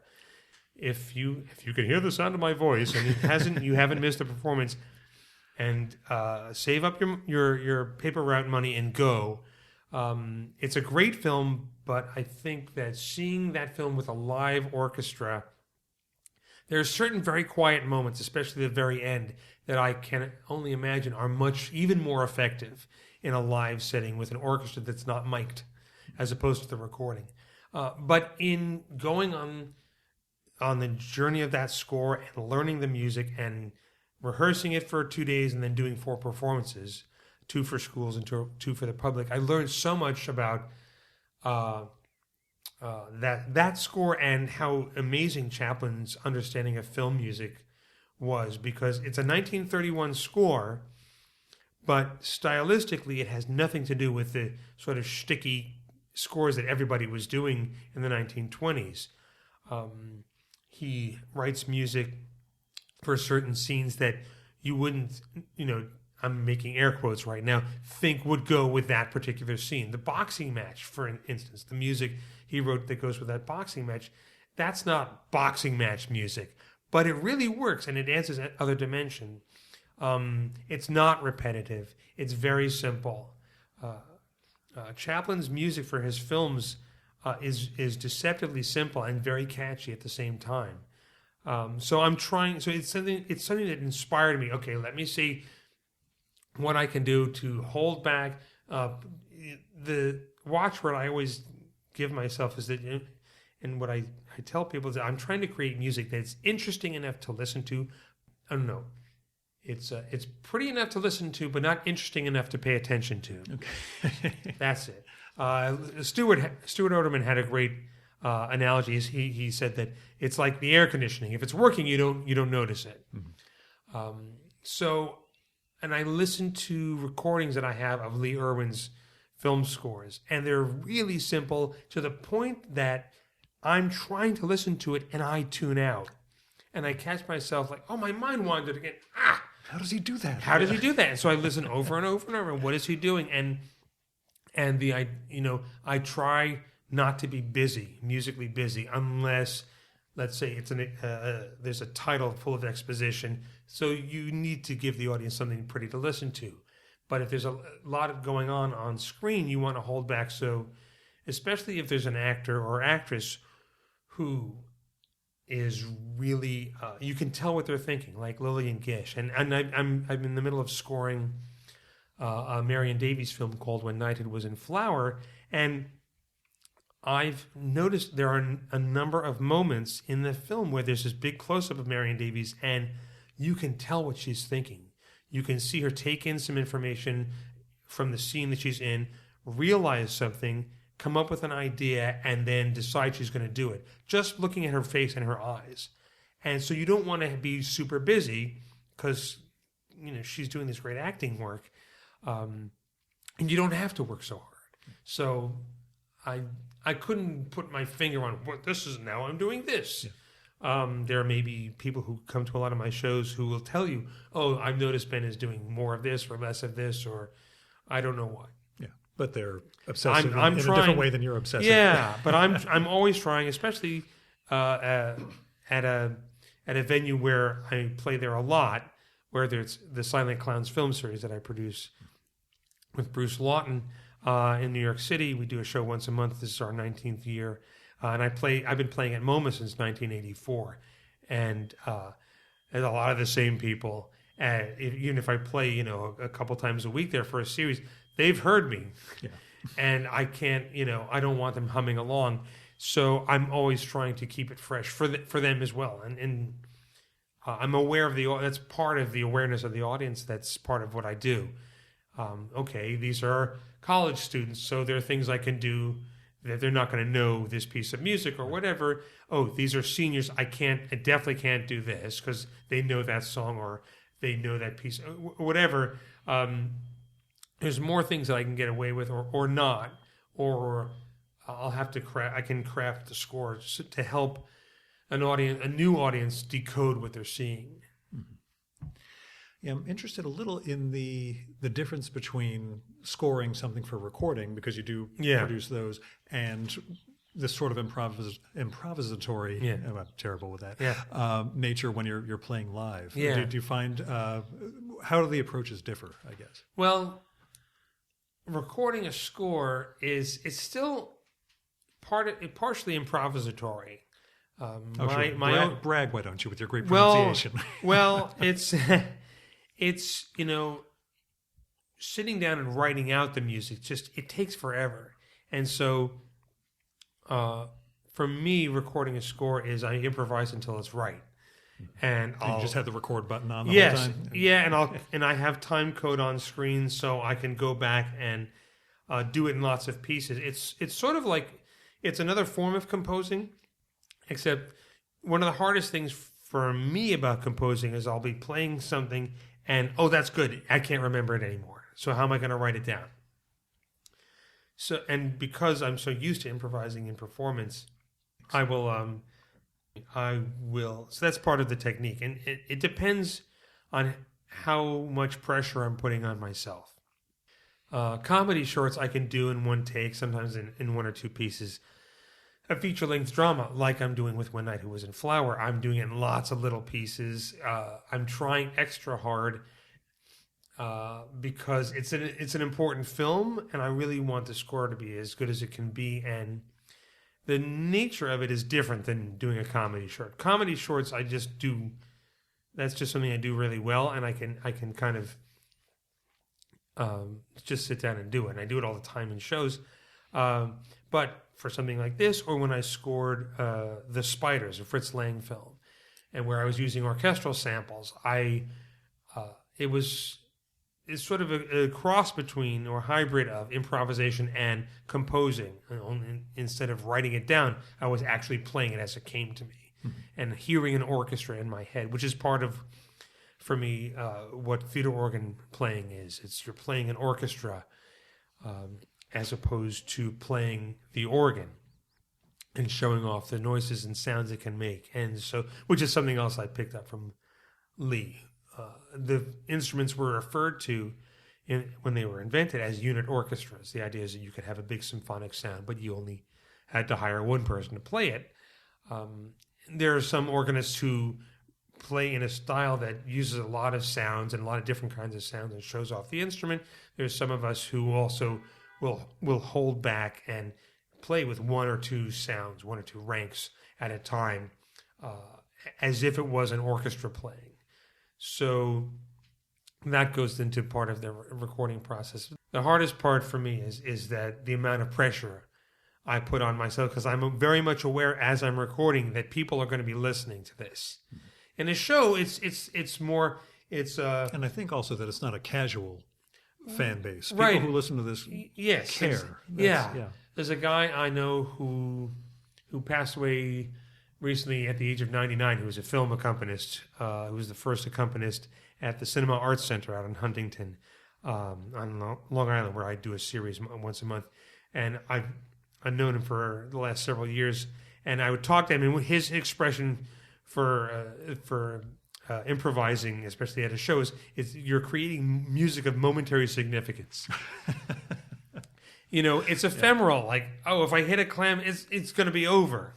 If you can hear the sound of my voice and you haven't missed a performance, and save up your paper route money and go. It's a great film, but I think that seeing that film with a live orchestra, there are certain very quiet moments, especially the very end, that I can only imagine are even more effective in a live setting with an orchestra that's not mic'd, as opposed to the recording. But in going on the journey of that score and learning the music and rehearsing it for 2 days and then doing 4 performances, 2 for schools and 2 for the public, I learned so much about that score and how amazing Chaplin's understanding of film music was, because it's a 1931 score, but stylistically it has nothing to do with the sort of shticky scores that everybody was doing in the 1920s. He writes music for certain scenes that you wouldn't, I'm making air quotes right now, think would go with that particular scene. The boxing match, for instance, the music he wrote that goes with that boxing match, that's not boxing match music, but it really works and it adds this other dimension. It's not repetitive. It's very simple. Chaplin's music for his films is deceptively simple and very catchy at the same time. So I'm trying. So it's something that inspired me. Okay, let me see what I can do to hold back. The watchword I always give myself is that, and what I tell people is that I'm trying to create music that's interesting enough to listen to. I don't know. It's pretty enough to listen to, but not interesting enough to pay attention to. Okay, that's it. Stuart Oderman had a great analogy. He said that it's like the air conditioning. If it's working, you don't notice it. Mm-hmm. And I listen to recordings that I have of Lee Irwin's film scores, and they're really simple to the point that I'm trying to listen to it and I tune out, and I catch myself like, oh, my mind wandered again. How does he do that? How does he do that? And so I listen over and over and over. What is he doing? And I try not to be musically busy, unless, let's say, there's a title full of exposition, so you need to give the audience something pretty to listen to. But if there's a lot of going on screen, you want to hold back. So, especially if there's an actor or actress who is really, you can tell what they're thinking, like Lillian Gish, and I'm in the middle of scoring a Marion Davies film called When Knighthood Was in Flower, and I've noticed there are a number of moments in the film where there's this big close-up of Marion Davies, and you can tell what she's thinking. You can see her take in some information from the scene that she's in, realize something, come up with an idea, and then decide she's going to do it. Just looking at her face and her eyes. And so you don't want to be super busy because, she's doing this great acting work. And you don't have to work so hard. So I couldn't put my finger on what this is now. I'm doing this. Yeah. There may be people who come to a lot of my shows who will tell you, oh, I've noticed Ben is doing more of this or less of this, or I don't know what. Yeah, but they're obsessive in a different way than you're obsessive. Yeah, but I'm always trying, especially at a venue where I play there a lot, where there's the Silent Clowns film series that I produce with Bruce Lawton in New York City. We do a show once a month. This is our 19th year. And I've been playing at MoMA since 1984. And there's a lot of the same people. Even if I play, a couple times a week there for a series, they've heard me. Yeah. and I can't, I don't want them humming along. So I'm always trying to keep it fresh for them as well. And I'm aware of that's part of the awareness of the audience. That's part of what I do. Okay, these are college students, so there are things I can do that they're not going to know this piece of music or whatever. Oh, these are seniors. I definitely can't do this because they know that song or they know that piece, whatever. There's more things that I can get away with or not, or I'll have to I can craft the score to help a new audience decode what they're seeing. Yeah, I'm interested a little in the difference between scoring something for recording, because you do produce those, and this sort of improvisatory. I'm terrible with that. Nature when you're playing live. Yeah. Do you find how do the approaches differ? I guess. Well, recording a score it's still partially improvisatory. Brag, why don't you, with your great pronunciation? Well, it's sitting down and writing out the music, it takes forever. And so for me, recording a score is I improvise until it's right. And you just have the record button on the whole time? Yeah, and I have time code on screen so I can go back and do it in lots of pieces. It's sort of like, it's another form of composing, except one of the hardest things for me about composing is I'll be playing something and, that's good, I can't remember it anymore. So how am I going to write it down? So, and because I'm so used to improvising in performance, I will, so that's part of the technique. And it depends on how much pressure I'm putting on myself. Comedy shorts I can do in one take, sometimes in one or two pieces. A feature-length drama, like I'm doing with One Night Who Was in Flower, I'm doing it in lots of little pieces. I'm trying extra hard because it's an important film, and I really want the score to be as good as it can be. And the nature of it is different than doing a comedy short. Comedy shorts, I just do. That's just something I do really well, and I can kind of just sit down and do it. And I do it all the time in shows, but for something like this, or when I scored The Spiders, a Fritz Lang film, and where I was using orchestral samples, it's sort of a cross between or hybrid of improvisation and composing. Instead of writing it down, I was actually playing it as it came to me, and hearing an orchestra in my head, which is part of, for me, what theater organ playing is. You're playing an orchestra as opposed to playing the organ and showing off the noises and sounds it can make. And so, which is something else I picked up from Lee. The instruments were referred to when they were invented as unit orchestras. The idea is that you could have a big symphonic sound, but you only had to hire one person to play it. There are some organists who play in a style that uses a lot of sounds and a lot of different kinds of sounds and shows off the instrument. There's some of us who also will hold back and play with one or two sounds, one or two ranks at a time, as if it was an orchestra playing. So that goes into part of the recording process. The hardest part for me is that the amount of pressure I put on myself, because I'm very much aware as I'm recording that people are going to be listening to this. In a show, it's more. And I think also that it's not a casual fan base. People right. who listen to this care. Yeah. There's a guy I know who passed away recently at the age of 99, who was a film accompanist, who was the first accompanist at the Cinema Arts Center out in Huntington, on Long Island, where I do a series once a month. And I've known him for the last several years, and I would talk to him, and his expression for improvising, especially at his shows, is you're creating music of momentary significance. It's ephemeral. Like, if I hit a clam, it's going to be over.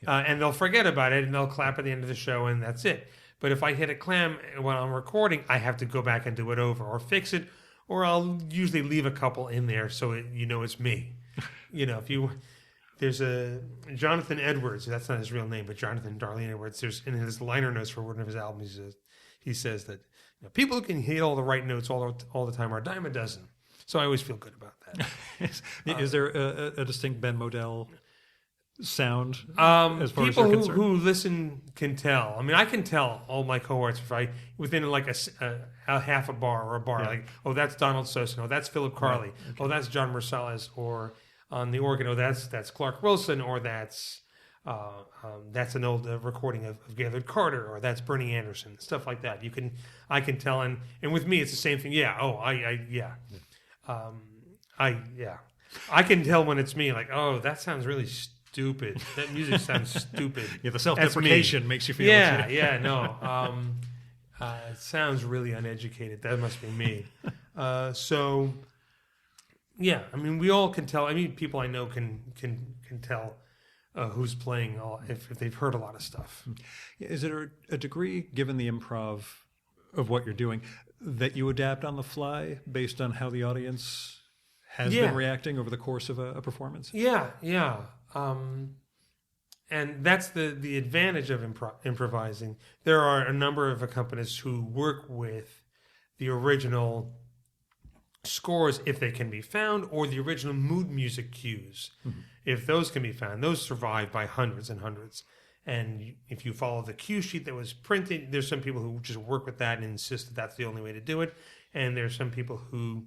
And they'll forget about it, and they'll clap at the end of the show, and that's it. But if I hit a clam when I'm recording, I have to go back and do it over, or fix it, or I'll usually leave a couple in there so it's me. There's a Jonathan Edwards, that's not his real name, but Jonathan Darlene Edwards, there's in his liner notes for one of his albums, he says that people who can hit all the right notes all the time are a dime a dozen. So I always feel good about that. Is there a distinct Ben Modell sound as far People as you're concerned? who listen can tell. I mean, I can tell all my cohorts if I within like a half a bar or a bar, like, oh, that's Donald Sosin, oh, that's Philip Carley, oh, that's John Marsalis, or on the organ, oh, that's Clark Wilson, or that's an old recording of Gaylord Carter, or that's Bernie Anderson, stuff like that. I can tell, and with me, it's the same thing. Yeah. Oh, I can tell when it's me. Like, oh, that sounds really stupid. That music sounds stupid. Yeah, the self-deprecation makes you feel. No. It sounds really uneducated. That must be me. So, yeah. I mean, we all can tell. I mean, people I know can tell who's playing if they've heard a lot of stuff. Is there a degree, given the improv of what you're doing, that you adapt on the fly based on how the audience has been reacting over the course of a performance? Yeah. And that's the advantage of improvising. There are a number of accompanists who work with the original scores if they can be found, or the original mood music cues. Mm-hmm. If those can be found, those survive by hundreds and hundreds. And if you follow the cue sheet that was printed, there's some people who just work with that and insist that that's the only way to do it. And there's some people who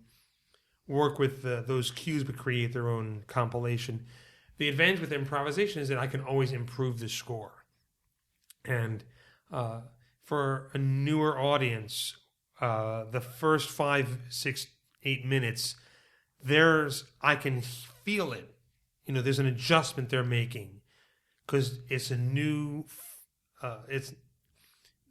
work with those cues but create their own compilation. The advantage with improvisation is that I can always improve the score. And for a newer audience, the first 5, 6, 8 minutes, I can feel it. You know, there's an adjustment they're making because it's a new,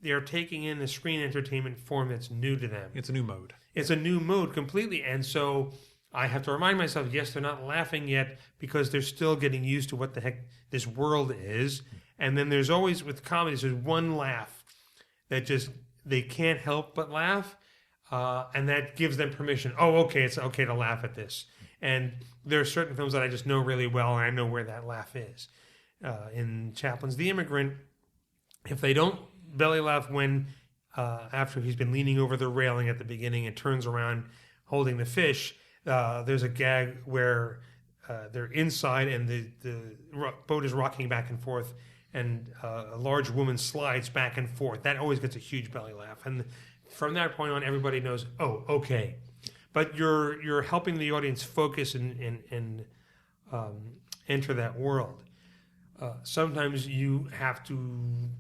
they're taking in a screen entertainment form that's new to them. It's a new mode. It's a new mode completely. And so I have to remind myself, yes, they're not laughing yet because they're still getting used to what the heck this world is. And then there's always, with comedies, there's one laugh that just, they can't help but laugh. And that gives them permission. Oh, okay, it's okay to laugh at this. And there are certain films that I just know really well, and I know where that laugh is. In Chaplin's The Immigrant, if they don't belly laugh when, after he's been leaning over the railing at the beginning and turns around holding the fish, there's a gag where they're inside and the boat is rocking back and forth, and a large woman slides back and forth. That always gets a huge belly laugh. And from that point on, everybody knows, oh, okay. But you're helping the audience focus and enter that world. Sometimes you have to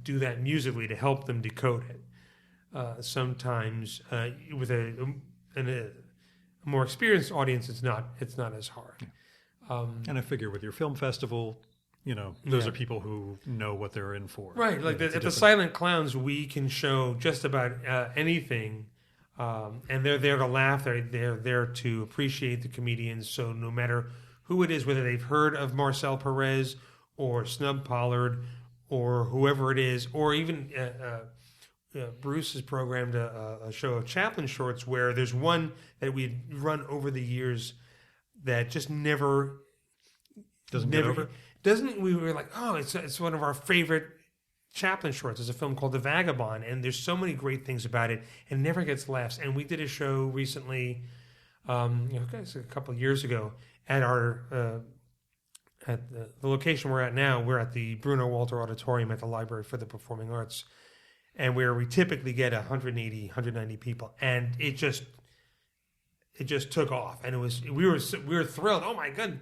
do that musically to help them decode it. Sometimes with a more experienced audience, it's not as hard. And I figure with your film festival, you know, those are people who know what they're in for. Right. Like at the Silent Clowns, we can show just about anything, and they're there to laugh. They're there to appreciate the comedians. So no matter who it is, whether they've heard of Marcel Perez or Snub Pollard or whoever it is, or even Bruce has programmed a show of Chaplin shorts where there's one that we'd run over the years that just never get over. We were like, oh, it's one of our favorite Chaplin shorts. There's a film called The Vagabond, and there's so many great things about it, and it never gets laughs. And we did a show recently, a couple of years ago, at our at the location we're at now. We're at the Bruno Walter Auditorium at the Library for the Performing Arts, and where we typically get 180, 190 people, and it just took off, and we were thrilled. Oh my God,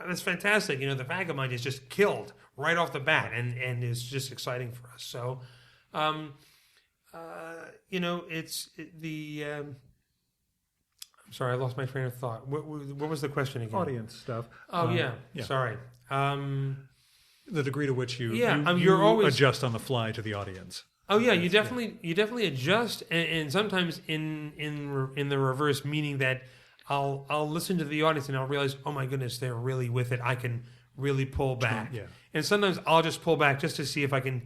that's fantastic! You know, The Vagabond is just killed right off the bat, and it's just exciting for us. So, you know, I'm sorry, I lost my train of thought. What was the question again? Audience stuff. Oh yeah. Sorry. The degree to which you you're always adjust on the fly to the audience. Oh yeah, you definitely adjust, and sometimes in the reverse, meaning that I'll listen to the audience and I'll realize, oh my goodness, they're really with it. I can really pull back. Yeah. And sometimes I'll just pull back just to see if I can.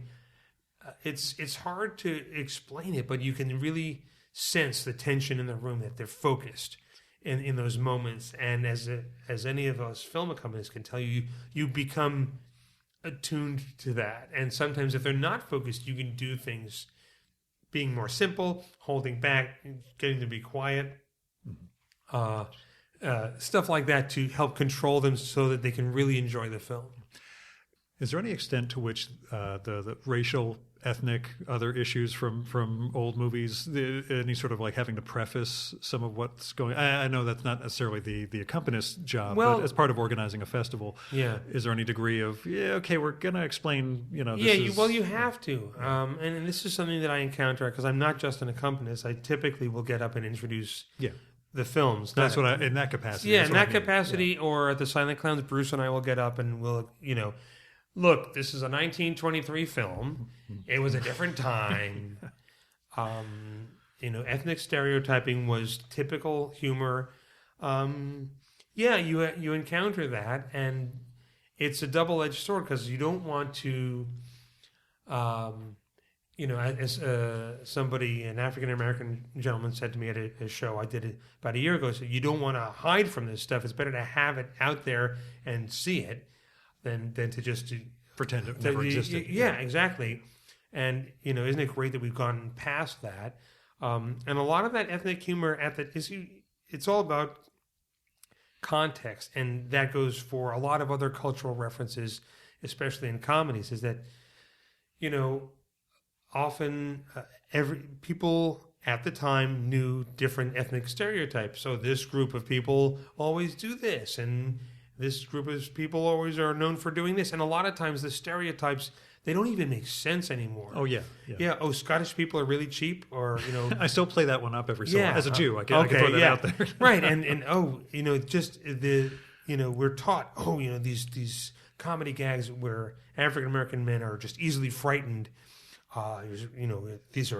It's hard to explain it, but you can really sense the tension in the room, that they're focused in those moments. And as any of us film accompanists can tell you, you become attuned to that. And sometimes if they're not focused, you can do things being more simple, holding back, getting to be quiet. stuff like that to help control them so that they can really enjoy the film. Is there any extent to which the racial, ethnic, other issues from old movies, any sort of like having to preface some of what's going? I know that's not necessarily the accompanist's job, Well, but as part of organizing a festival, yeah. is there any degree of okay, we're gonna explain, this Yeah, is, you have to. And this is something that I encounter because I'm not just an accompanist. I typically will get up and introduce the films. That's what in that capacity. Yeah, that's in what I that mean. capacity, or at the Silent Clowns, Bruce and I will get up and we'll, look, this is a 1923 film. It was a different time. Ethnic stereotyping was typical humor. You encounter that, and it's a double-edged sword because you don't want to, as somebody, an African-American gentleman said to me at a show I did it about a year ago, so you don't want to hide from this stuff. It's better to have it out there and see it than to just pretend it never existed. Yeah, exactly. And isn't it great that we've gone past that? And a lot of that ethnic humor it's all about context, and that goes for a lot of other cultural references, especially in comedies. Is that often every people at the time knew different ethnic stereotypes. So this group of people always do this, and this group of people always are known for doing this. And a lot of times the stereotypes, they don't even make sense anymore. Oh, yeah. Oh, Scottish people are really cheap, or, I still play that one up every so often. As a Jew, I can throw that out there. Right. And just we're taught, these comedy gags where African-American men are just easily frightened. It's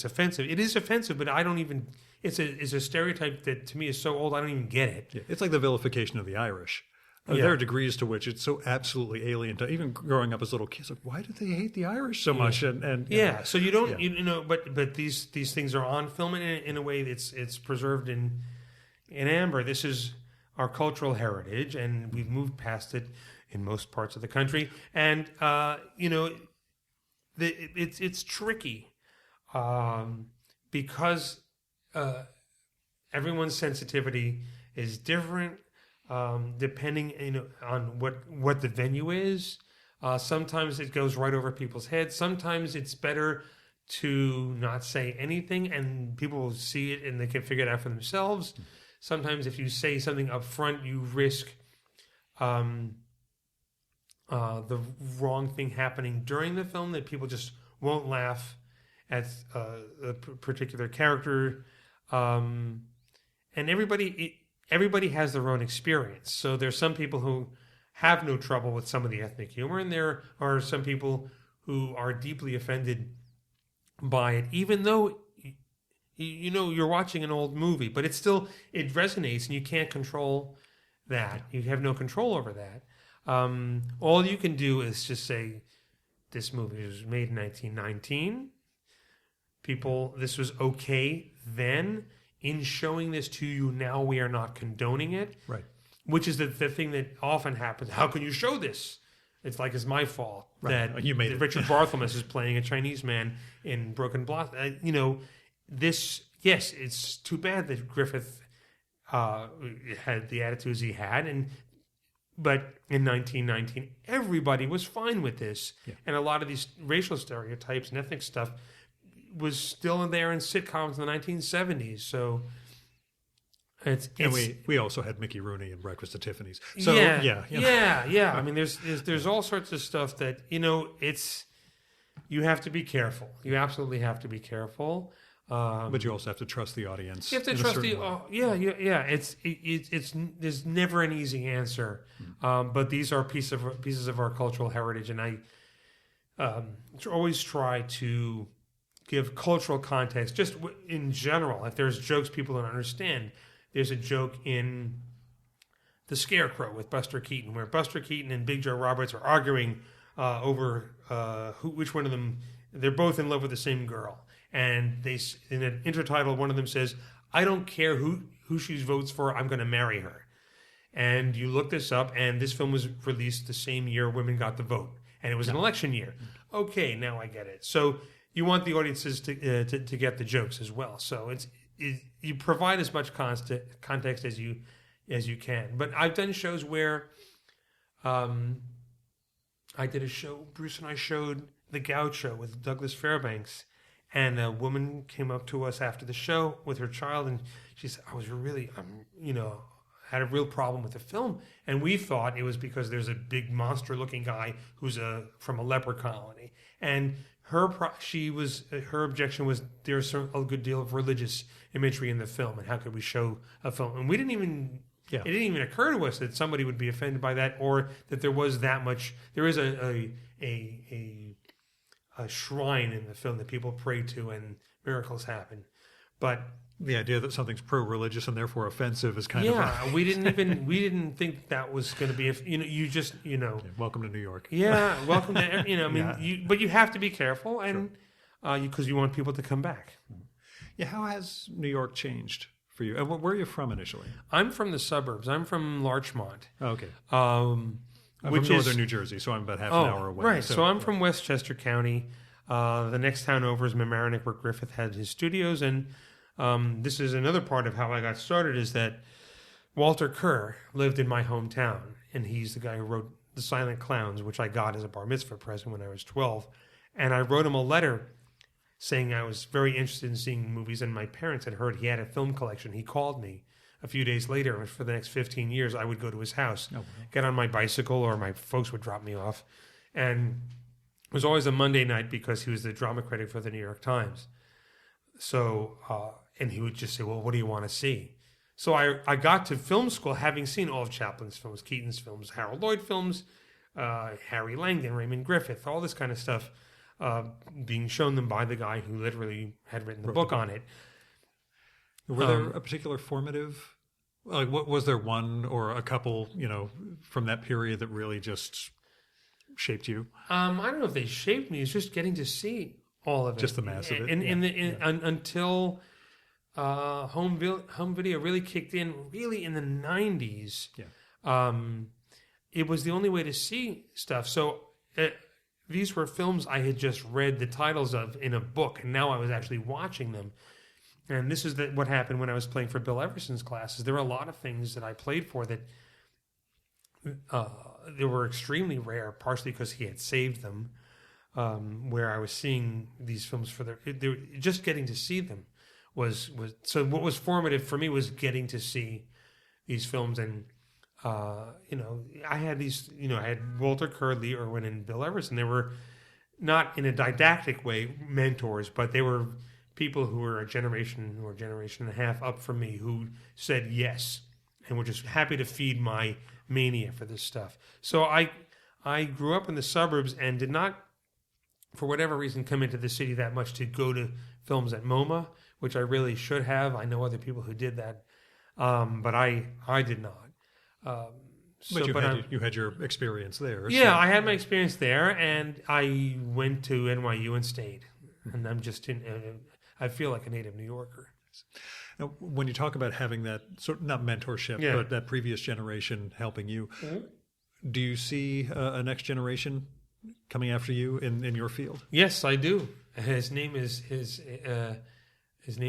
offensive. It is offensive, but I don't even, it's a stereotype that to me is so old, I don't even get it. Yeah, it's like the vilification of the Irish. There are degrees to which it's so absolutely alien to even growing up as little kids. Like, why do they hate the Irish so much? And so you don't, but these things are on film in a way that's it's preserved in amber. This is our cultural heritage, and we've moved past it in most parts of the country. And it's tricky because everyone's sensitivity is different. Depending on what the venue is. Sometimes it goes right over people's heads. Sometimes it's better to not say anything and people will see it and they can figure it out for themselves. Sometimes if you say something up front, you risk the wrong thing happening during the film, that people just won't laugh at a particular character. And everybody has their own experience. So there's some people who have no trouble with some of the ethnic humor, and there are some people who are deeply offended by it, even though you're watching an old movie, but it resonates, and you can't control that. You have no control over that. All you can do is just say, this movie was made in 1919. This was okay then. In showing this to you now, we are not condoning it. Right. Which is the thing that often happens. How can you show this? It's like it's my fault that you made it. Richard Barthelmess is playing a Chinese man in Broken Blossom. It's too bad that Griffith had the attitudes he had, but in 1919, everybody was fine with this. Yeah. And a lot of these racial stereotypes and ethnic stuff was still in there in sitcoms in the 1970s. So we also had Mickey Rooney in Breakfast at Tiffany's. So yeah. I mean, there's all sorts of stuff that you have to be careful. You absolutely have to be careful. But you also have to trust the audience. You have to trust It's there's never an easy answer. But these are pieces of our cultural heritage, and I always try to give cultural context, just in general. If there's jokes people don't understand, there's a joke in The Scarecrow with Buster Keaton, where Buster Keaton and Big Joe Roberts are arguing over which one of them. They're both in love with the same girl, and in an intertitle, one of them says, "I don't care who she votes for, I'm going to marry her." And you look this up, and this film was released the same year women got the vote, and it was an election year. Okay, now I get it. So you want the audiences to get the jokes as well. So you provide as much context as you as you can. But I've done shows where I did a show, Bruce and I showed The Gaucho with Douglas Fairbanks, and a woman came up to us after the show with her child, and she said, had a real problem with the film. And we thought it was because there's a big monster-looking guy who's from a leper colony. And her objection was there's a good deal of religious imagery in the film, and how could we show a film? And we didn't even... Yeah. It didn't even occur to us that somebody would be offended by that, or that there was that much. There is a shrine in the film that people pray to, and miracles happen. But the idea that something's pro-religious and therefore offensive is kind of we didn't think that was going to be. Welcome to New York. Yeah, welcome to but you have to be careful, and because you want people to come back. Yeah, how has New York changed for you? And where are you from initially? I'm from the suburbs. I'm from Larchmont. Oh, okay. I'm from northern New Jersey, so I'm about half an hour away. Right. So I'm from Westchester County. The next town over is Mamaroneck, where Griffith had his studios. And this is another part of how I got started, is that Walter Kerr lived in my hometown, and he's the guy who wrote The Silent Clowns, which I got as a bar mitzvah present when I was 12. And I wrote him a letter saying I was very interested in seeing movies, and my parents had heard he had a film collection. He called me a few days later, and for the next 15 years, I would go to his house, get on my bicycle, or my folks would drop me off. And it was always a Monday night because he was the drama critic for the New York Times. So, and he would just say, well, what do you want to see? So I got to film school having seen all of Chaplin's films, Keaton's films, Harold Lloyd films, Harry Langdon, Raymond Griffith, all this kind of stuff. Being shown them by the guy who literally had written the book on it. Were there a particular formative, what was there one or a couple, from that period that really just shaped you? I don't know if they shaped me. It's just getting to see all of it. Just the mass of it. Until home video really kicked in, really in the 90s. Yeah. It was the only way to see stuff. So these were films I had just read the titles of in a book, and now I was actually watching them. And this is what happened when I was playing for Bill Everson's classes. There were a lot of things that I played for that they were extremely rare, partially because he had saved them, where I was seeing these films for just getting to see them was so. What was formative for me was getting to see these films, and I had these, I had Walter Kerr, Lee Irwin, and Bill Everson. They were not in a didactic way mentors, but they were people who were a generation or generation and a half up from me who said yes and were just happy to feed my mania for this stuff. So I grew up in the suburbs and did not, for whatever reason, come into the city that much to go to films at MoMA, which I really should have. I know other people who did that, but I did not. You had your experience there. Yeah, I had my experience there, and I went to NYU and stayed. And I'm just I feel like a native New Yorker. Now, when you talk about having that sort of, not mentorship, but that previous generation helping you, do you see a next generation coming after you in your field? Yes, I do. His name is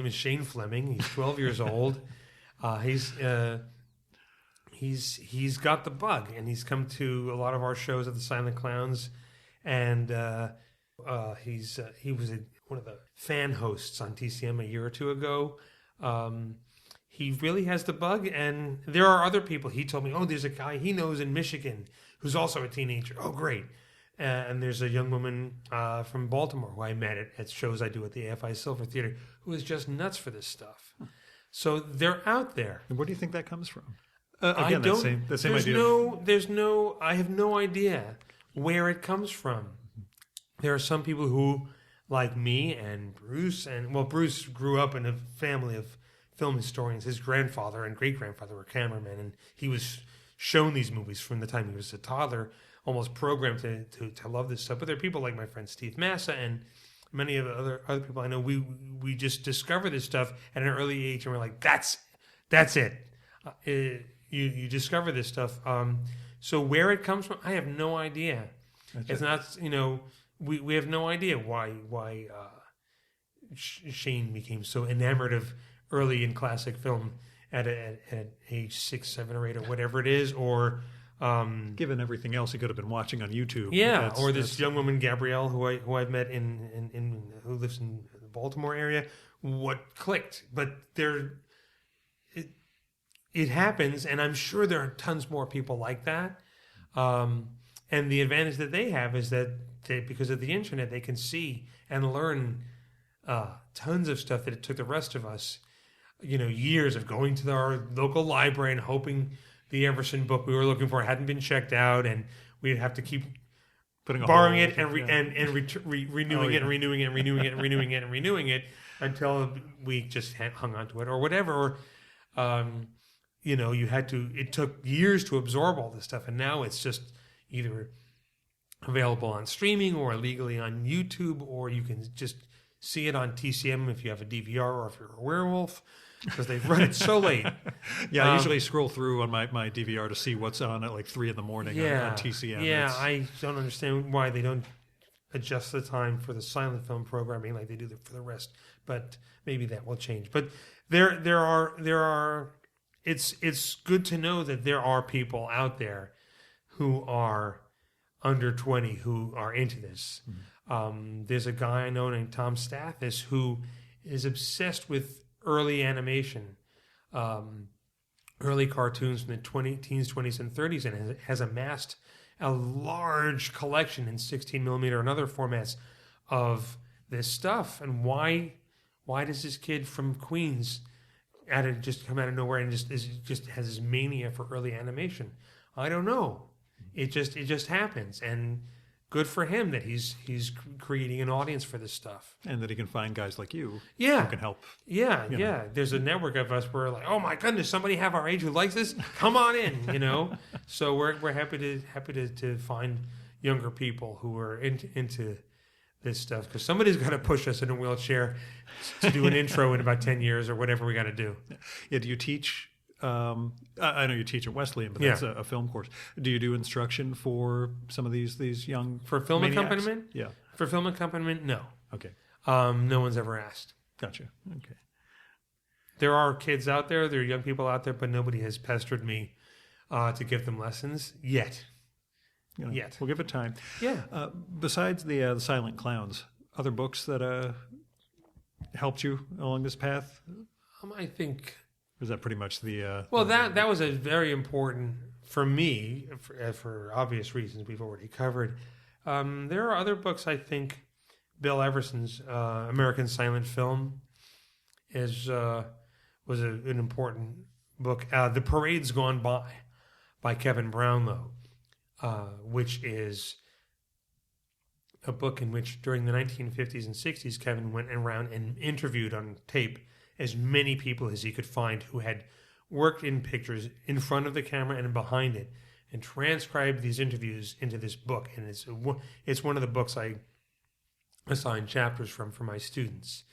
Shane Fleming. He's 12 years old. He's got the bug, and he's come to a lot of our shows at the Silent Clowns, and he was one of the fan hosts on TCM a year or two ago. He really has the bug, and there are other people. He told me, there's a guy he knows in Michigan who's also a teenager. Oh, great. And there's a young woman from Baltimore who I met at shows I do at the AFI Silver Theater who is just nuts for this stuff. So they're out there. And where do you think that comes from? Again, that same idea. I have no idea where it comes from. There are some people who, like me and Bruce, Bruce grew up in a family of film historians. His grandfather and great-grandfather were cameramen, and he was shown these movies from the time he was a toddler, almost programmed to love this stuff. But there are people like my friend Steve Massa and many of the other people I know. We just discover this stuff at an early age, and we're like, that's it. You discover this stuff. So where it comes from, I have no idea. It's not, we have no idea why Shane became so enamored of early and classic film at age 6, 7, or 8, or whatever it is, or Given everything else he could have been watching on YouTube. yeah, or this young woman Gabrielle who I've met in who lives in the Baltimore area. What clicked, but it happens, and I'm sure there are tons more people like that. And the advantage that they have is that because of the internet, they can see and learn tons of stuff that it took the rest of us, years of going to our local library and hoping the Everson book we were looking for hadn't been checked out, and we'd have to keep borrowing it and renewing it and renewing it and renewing it and renewing it and renewing it until we just hung on to it or whatever. It took years to absorb all this stuff, and now it's just either available on streaming or illegally on YouTube, or you can just see it on TCM if you have a DVR or if you're a werewolf, because they've run it so late. I usually scroll through on my DVR to see what's on at like 3 a.m. on TCM. Yeah, I don't understand why they don't adjust the time for the silent film programming like they do for the rest, but maybe that will change. But there are. It's good to know that there are people out there who are under 20 who are into this. Mm-hmm. There's a guy I know named Tom Stathis who is obsessed with early animation, early cartoons from the teens, 20s, and 30s, and has amassed a large collection in 16 millimeter and other formats of this stuff. And why does this kid from Queens just come out of nowhere and just has this mania for early animation? I don't know. It just happens, and good for him that he's creating an audience for this stuff, and that he can find guys like you who can help. Yeah. There's a network of us where like, oh my goodness, somebody have our age who likes this. Come on in, So we're happy to find younger people who are into this stuff, because somebody's got to push us in a wheelchair to do an intro in about 10 years or whatever we got to do. Yeah. Do you teach? I know you teach at Wesleyan, but that's a film course. Do you do instruction for some of these young for film maniacs? accompaniment? Yeah. For film accompaniment, no. Okay. No one's ever asked. Gotcha. Okay. There are kids out there, there are young people out there, but nobody has pestered me to give them lessons yet. Yet. We'll give it time. Yeah. Besides the Silent Clowns, other books that helped you along this path? I think. Or is that pretty much the? Well, that was a very important for me for obvious reasons we've already covered. There are other books. I think Bill Everson's American Silent Film was an important book. The Parade's Gone by Kevin Brownlow. Which is a book in which during the 1950s and 60s, Kevin went around and interviewed on tape as many people as he could find who had worked in pictures in front of the camera and behind it, and transcribed these interviews into this book. And it's one of the books I assign chapters from for my students.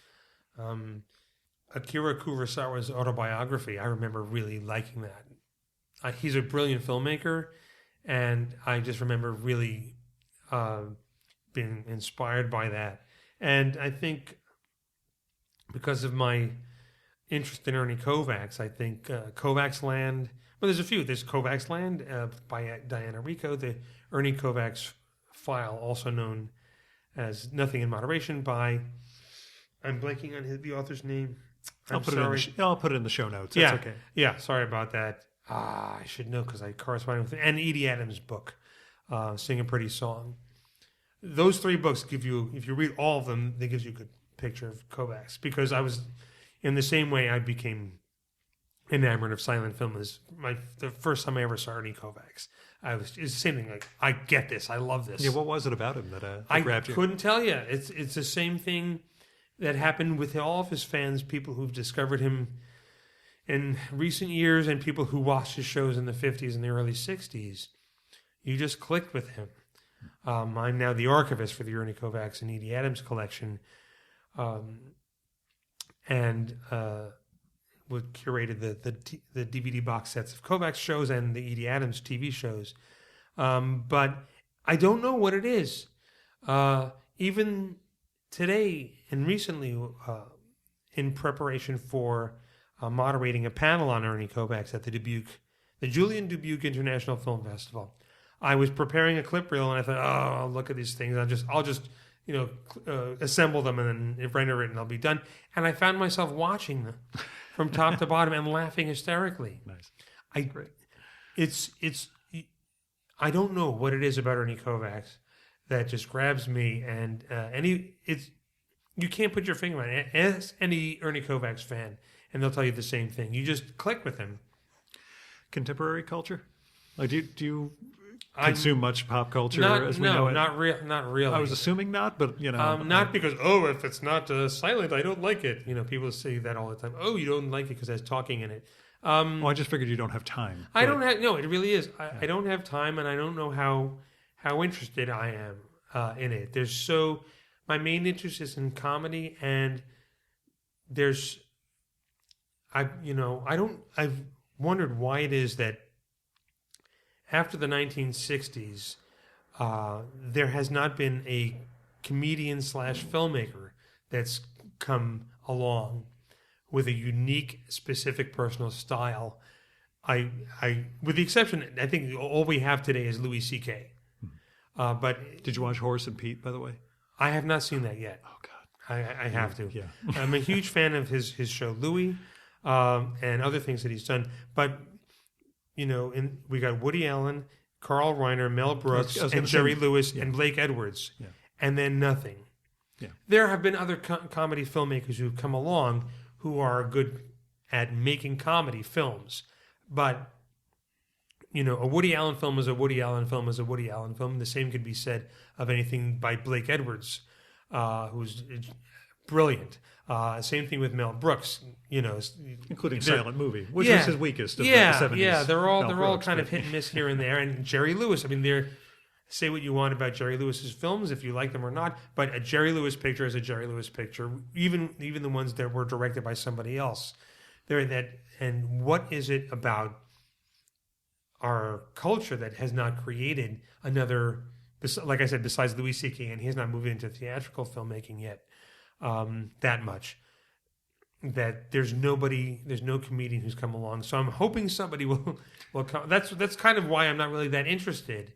Akira Kurosawa's autobiography, I remember really liking that. He's a brilliant filmmaker, and I just remember really being inspired by that. And I think because of my interest in Ernie Kovacs, I think Kovacs Land, well, there's a few. There's Kovacs Land by Diana Rico, the Ernie Kovacs file, also known as Nothing in Moderation by, I'm blanking on the author's name. I'll put it in the show notes. That's okay. Yeah, sorry about that. I should know because I correspond with it. And Edie Adams' book, Sing a Pretty Song. Those three books give you, if you read all of them, they gives you a good picture of Kovacs. Because I was, in the same way I became enamored of silent film as the first time I ever saw Ernie Kovacs. It's the same thing. Like, I get this. I love this. Yeah, what was it about him that grabbed you? I couldn't tell you. It's the same thing that happened with all of his fans, people who've discovered him in recent years and people who watched his shows in the 50s and the early 60s. You just clicked with him. I'm now the archivist for the Ernie Kovacs and Edie Adams collection, and curated the DVD box sets of Kovacs shows and the Edie Adams TV shows. But I don't know what it is. Even today and recently, in preparation for moderating a panel on Ernie Kovacs at the Julian Dubuque International Film Festival. I was preparing a clip reel, and I thought, oh, I'll look at these things. I'll just assemble them and then render it, and I'll be done. And I found myself watching them from top to bottom and laughing hysterically. Nice. Great. I don't know what it is about Ernie Kovacs that just grabs me, and you can't put your finger on it. Ask any Ernie Kovacs fan, and they'll tell you the same thing. You just click with him. Contemporary culture? Like, do you consume much pop culture as we know it? Not really. I was assuming not, but not because if it's not silent, I don't like it. People say that all the time. Oh, you don't like it because there's talking in it. I just figured you don't have time. I don't have. No, it really is. I don't have time, and I don't know how interested I am in it. My main interest is in comedy, and I've wondered why it is that after the 1960s, there has not been a comedian / filmmaker that's come along with a unique, specific personal style. With the exception, I think all we have today is Louis C.K. But did you watch Horace and Pete, by the way? I have not seen that yet. Oh God, I have to. Yeah. I'm a huge fan of his show Louis, and other things that he's done. But we got Woody Allen, Carl Reiner, Mel Brooks, and Jerry Lewis, and Blake Edwards, and then nothing. Yeah. There have been other comedy filmmakers who've come along who are good at making comedy films, but a Woody Allen film is a Woody Allen film is a Woody Allen film. The same could be said of anything by Blake Edwards, who's brilliant. Same thing with Mel Brooks, including Silent Movie, which was his weakest of the 70s. Yeah, they're all kind of hit and miss here and there. And Jerry Lewis, say what you want about Jerry Lewis's films, if you like them or not, but a Jerry Lewis picture is a Jerry Lewis picture, even the ones that were directed by somebody else. And what is it about our culture that has not created another, like I said, besides Louis C.K., and he has not moved into theatrical filmmaking yet that much, that there's no comedian who's come along. So I'm hoping somebody will come. That's kind of why I'm not really that interested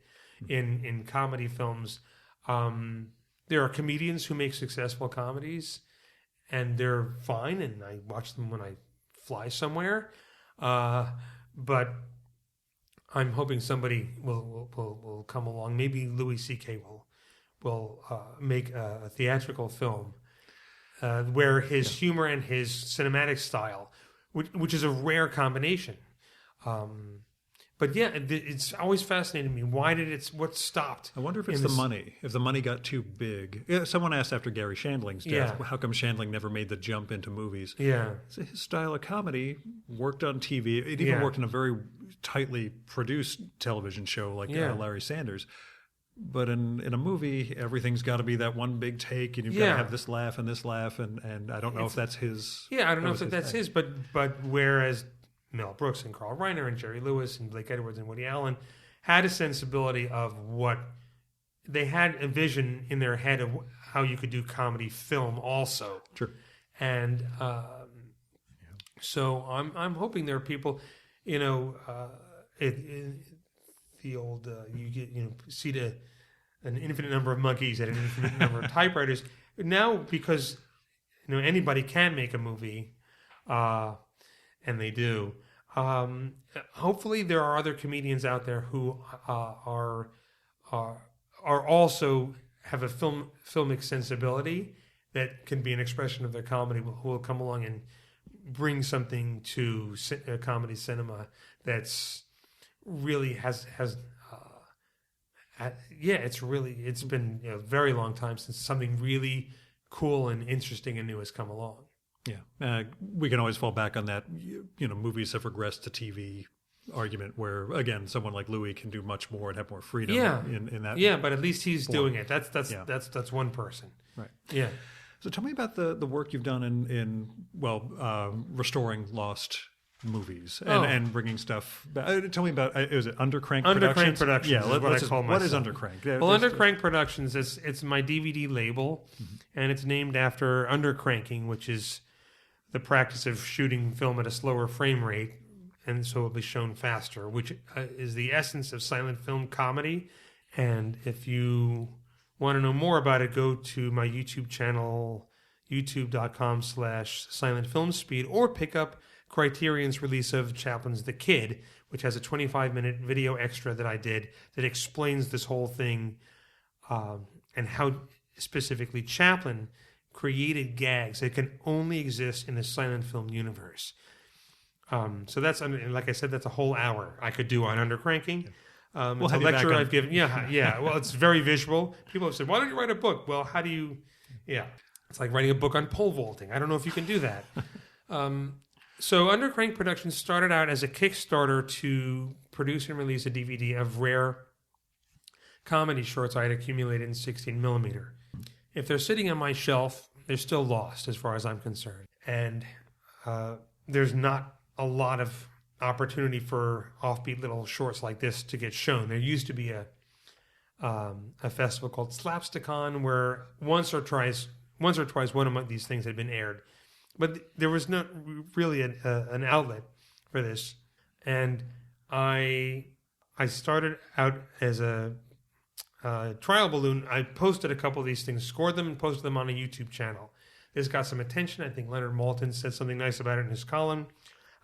in comedy films. There are comedians who make successful comedies, and they're fine, and I watch them when I fly somewhere. But I'm hoping somebody will come along. Maybe Louis C.K. will make a theatrical film where his humor and his cinematic style, which is a rare combination. But yeah, it's always fascinated me. What stopped? I wonder if it's the money. If the money got too big. Yeah, someone asked after Gary Shandling's death, how come Shandling never made the jump into movies? Yeah. So his style of comedy worked on TV. It even worked in a very tightly produced television show like Larry Sanders. But in a movie, everything's got to be that one big take, and you've got to have this laugh, and I don't know if that's his. Yeah, I don't know if that's his. But whereas Mel Brooks and Carl Reiner and Jerry Lewis and Blake Edwards and Woody Allen had a sensibility of what they had, a vision in their head of how you could do comedy film also. Sure. And so I'm hoping there are people, the old you see an infinite number of monkeys and an infinite number of typewriters now, because anybody can make a movie. And they do. Hopefully, there are other comedians out there who are also have a filmic sensibility that can be an expression of their comedy, who will come along and bring something to comedy cinema that's really it's been a very long time since something really cool and interesting and new has come along. Yeah, we can always fall back on that. Movies have regressed to TV argument, where again, someone like Louis can do much more and have more freedom. In that. Yeah, but at least he's doing it. That's one person. Right. Yeah. So tell me about the work you've done in restoring lost movies and bringing stuff. Tell me about is it Undercrank Productions? Undercrank Productions. Yeah, What is Undercrank? Well, Undercrank Productions it's my DVD label, and it's named after undercranking, which is the practice of shooting film at a slower frame rate, and so it'll be shown faster, which is the essence of silent film comedy. And if you want to know more about it, go to my YouTube channel, youtube.com/silentfilmspeed, or pick up Criterion's release of Chaplin's The Kid, which has a 25-minute video extra that I did that explains this whole thing, and how specifically Chaplin created gags that can only exist in the silent film universe. So that's, like I said, that's a whole hour I could do on undercranking. It's a lecture I've given. Yeah. Well, it's very visual. People have said, "Why don't you write a book?" Well, how do you? Yeah, it's like writing a book on pole vaulting. I don't know if you can do that. So Undercrank Productions started out as a Kickstarter to produce and release a DVD of rare comedy shorts I had accumulated in 16mm. If they're sitting on my shelf, they're still lost as far as I'm concerned. And there's not a lot of opportunity for offbeat little shorts like this to get shown. There used to be a festival called Slapstick-Con where once or twice one of these things had been aired. But there was not really an outlet for this. And I started out as a trial balloon. I posted a couple of these things, scored them, and posted them on a YouTube channel. This got some attention. I think Leonard Maltin said something nice about it in his column.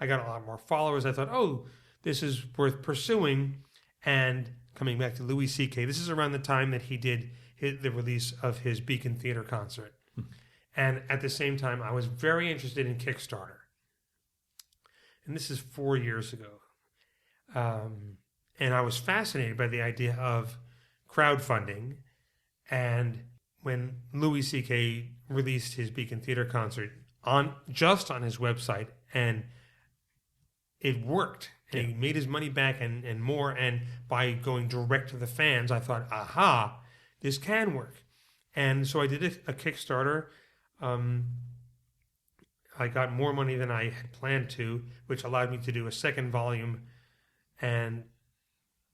I got a lot more followers. I thought, oh, this is worth pursuing. And coming back to Louis C.K., this is around the time that he did the release of his Beacon Theater concert. And at the same time, I was very interested in Kickstarter. And this is 4 years ago. And I was fascinated by the idea of crowdfunding. And when Louis C.K. released his Beacon Theater concert just on his website, and it worked, and he made his money back and more, and by going direct to the fans, I thought, aha, this can work. And so I did a Kickstarter. I got more money than I had planned to, which allowed me to do a second volume, and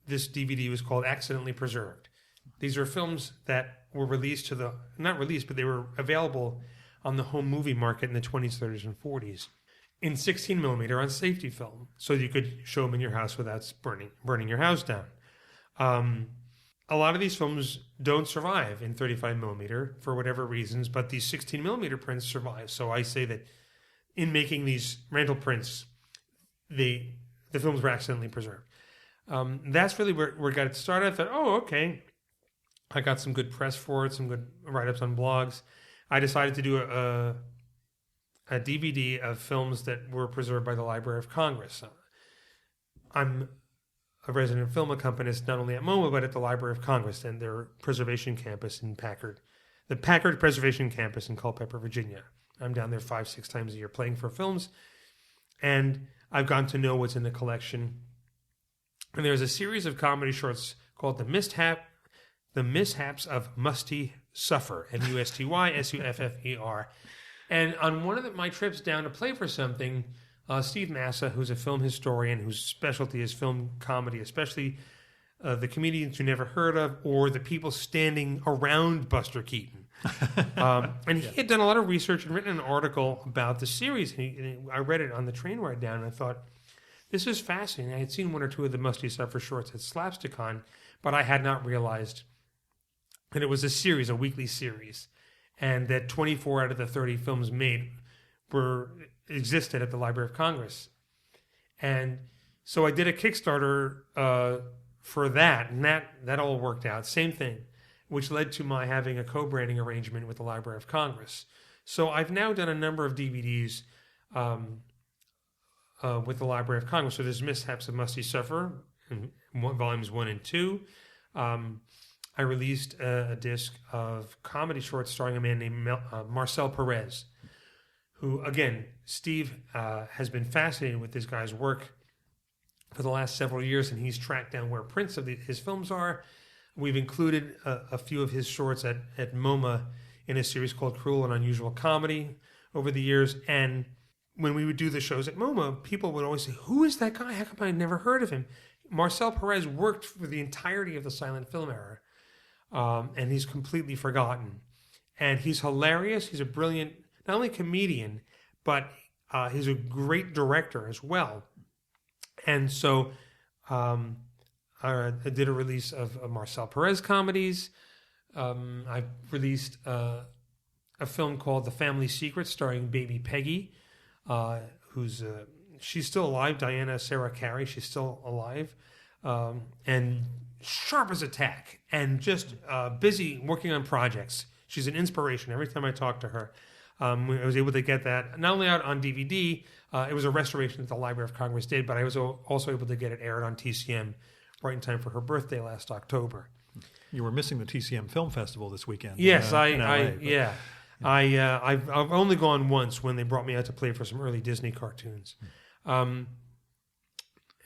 this DVD was called Accidentally Preserved. These are films that were released not released, but they were available on the home movie market in the 20s, 30s, and 40s in 16mm on safety film, so you could show them in your house without burning your house down. A lot of these films don't survive in 35mm for whatever reasons, but these 16mm prints survive. So I say that in making these rental prints, the films were accidentally preserved. That's really where it got started. I thought, oh, okay. I got some good press for it, some good write-ups on blogs. I decided to do a DVD of films that were preserved by the Library of Congress. I'm a resident film accompanist not only at MoMA, but at the Library of Congress and their preservation campus in Packard. The Packard Preservation Campus in Culpeper, Virginia. I'm down there 5-6 times a year playing for films, and I've gotten to know what's in the collection. And there's a series of comedy shorts called The Mishaps of Musty Suffer, MUSTYSUFFER. And on one of my trips down to play for something, Steve Massa, who's a film historian whose specialty is film comedy, especially the comedians you never heard of or the people standing around Buster Keaton. And he had done a lot of research and written an article about the series. And I read it on the train ride down, and I thought, this is fascinating. I had seen one or two of the Musty Suffer shorts at Slapstick-Con, but I had not realized that it was a series, a weekly series, and that 24 out of the 30 films made existed at the Library of Congress. And so I did a Kickstarter for that, and that all worked out. Same thing, which led to my having a co-branding arrangement with the Library of Congress. So I've now done a number of DVDs with the Library of Congress. So there's Mishaps of Musty Suffer, volumes 1 and 2. I released a disc of comedy shorts starring a man named Marcel Perez, who, again, Steve has been fascinated with this guy's work for the last several years, and he's tracked down where prints of his films are. We've included a few of his shorts at MoMA in a series called Cruel and Unusual Comedy over the years. And when we would do the shows at MoMA, people would always say, who is that guy? How come I never heard of him? Marcel Perez worked for the entirety of the silent film era, and he's completely forgotten. And he's hilarious. He's a brilliant, not only comedian, but he's a great director as well. And so I did a release of Marcel Perez comedies. I released a film called The Family Secret, starring baby Peggy, she's still alive, Diana Sarah Carey. She's still alive, and sharp as a tack, and just busy working on projects. She's an inspiration every time I talk to her. I was able to get that not only out on DVD, it was a restoration that the Library of Congress did, but I was also able to get it aired on TCM right in time for her birthday last October. You were missing the TCM Film Festival this weekend. Yes, in LA, yeah. I've only gone once when they brought me out to play for some early Disney cartoons. And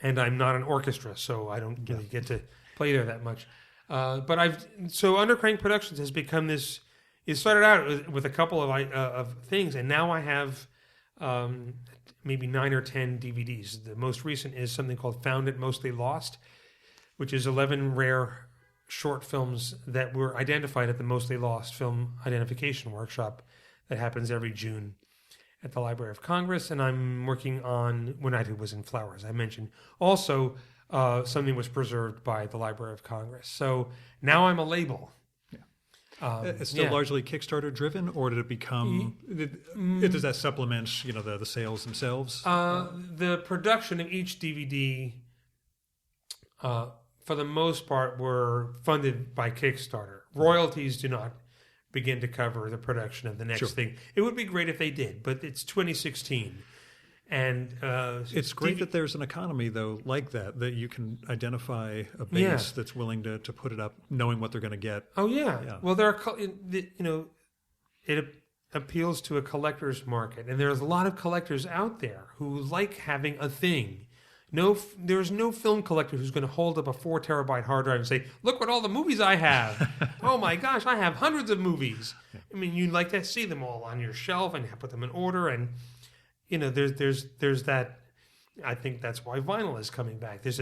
I'm not an orchestra, so I don't really get to play there that much. But Undercrank Productions has become this. It started out with a couple of things, and now I have maybe 9 or 10 DVDs. The most recent is something called Found It Mostly Lost, which is 11 rare short films that were identified at the Mostly Lost Film Identification Workshop that happens every June at the Library of Congress. And I'm working on When Night Was in Flowers, I mentioned. Also, something was preserved by the Library of Congress. So now I'm a label. It's still largely Kickstarter driven, or did it become? Does that supplement, the sales themselves? The production of each DVD, for the most part, were funded by Kickstarter. Royalties do not begin to cover the production of the next thing. It would be great if they did, but it's 2016. And it's great that there's an economy, though, like that you can identify a base that's willing to put it up, knowing what they're going to get. Oh, yeah. Well, it appeals to a collector's market, and there's a lot of collectors out there who like having a thing. There's no film collector who's going to hold up a 4 terabyte hard drive and say, "Look what all the movies I have! Oh my gosh, I have hundreds of movies." I mean, you'd like to see them all on your shelf and put them in order, and there's that. I think that's why vinyl is coming back. There's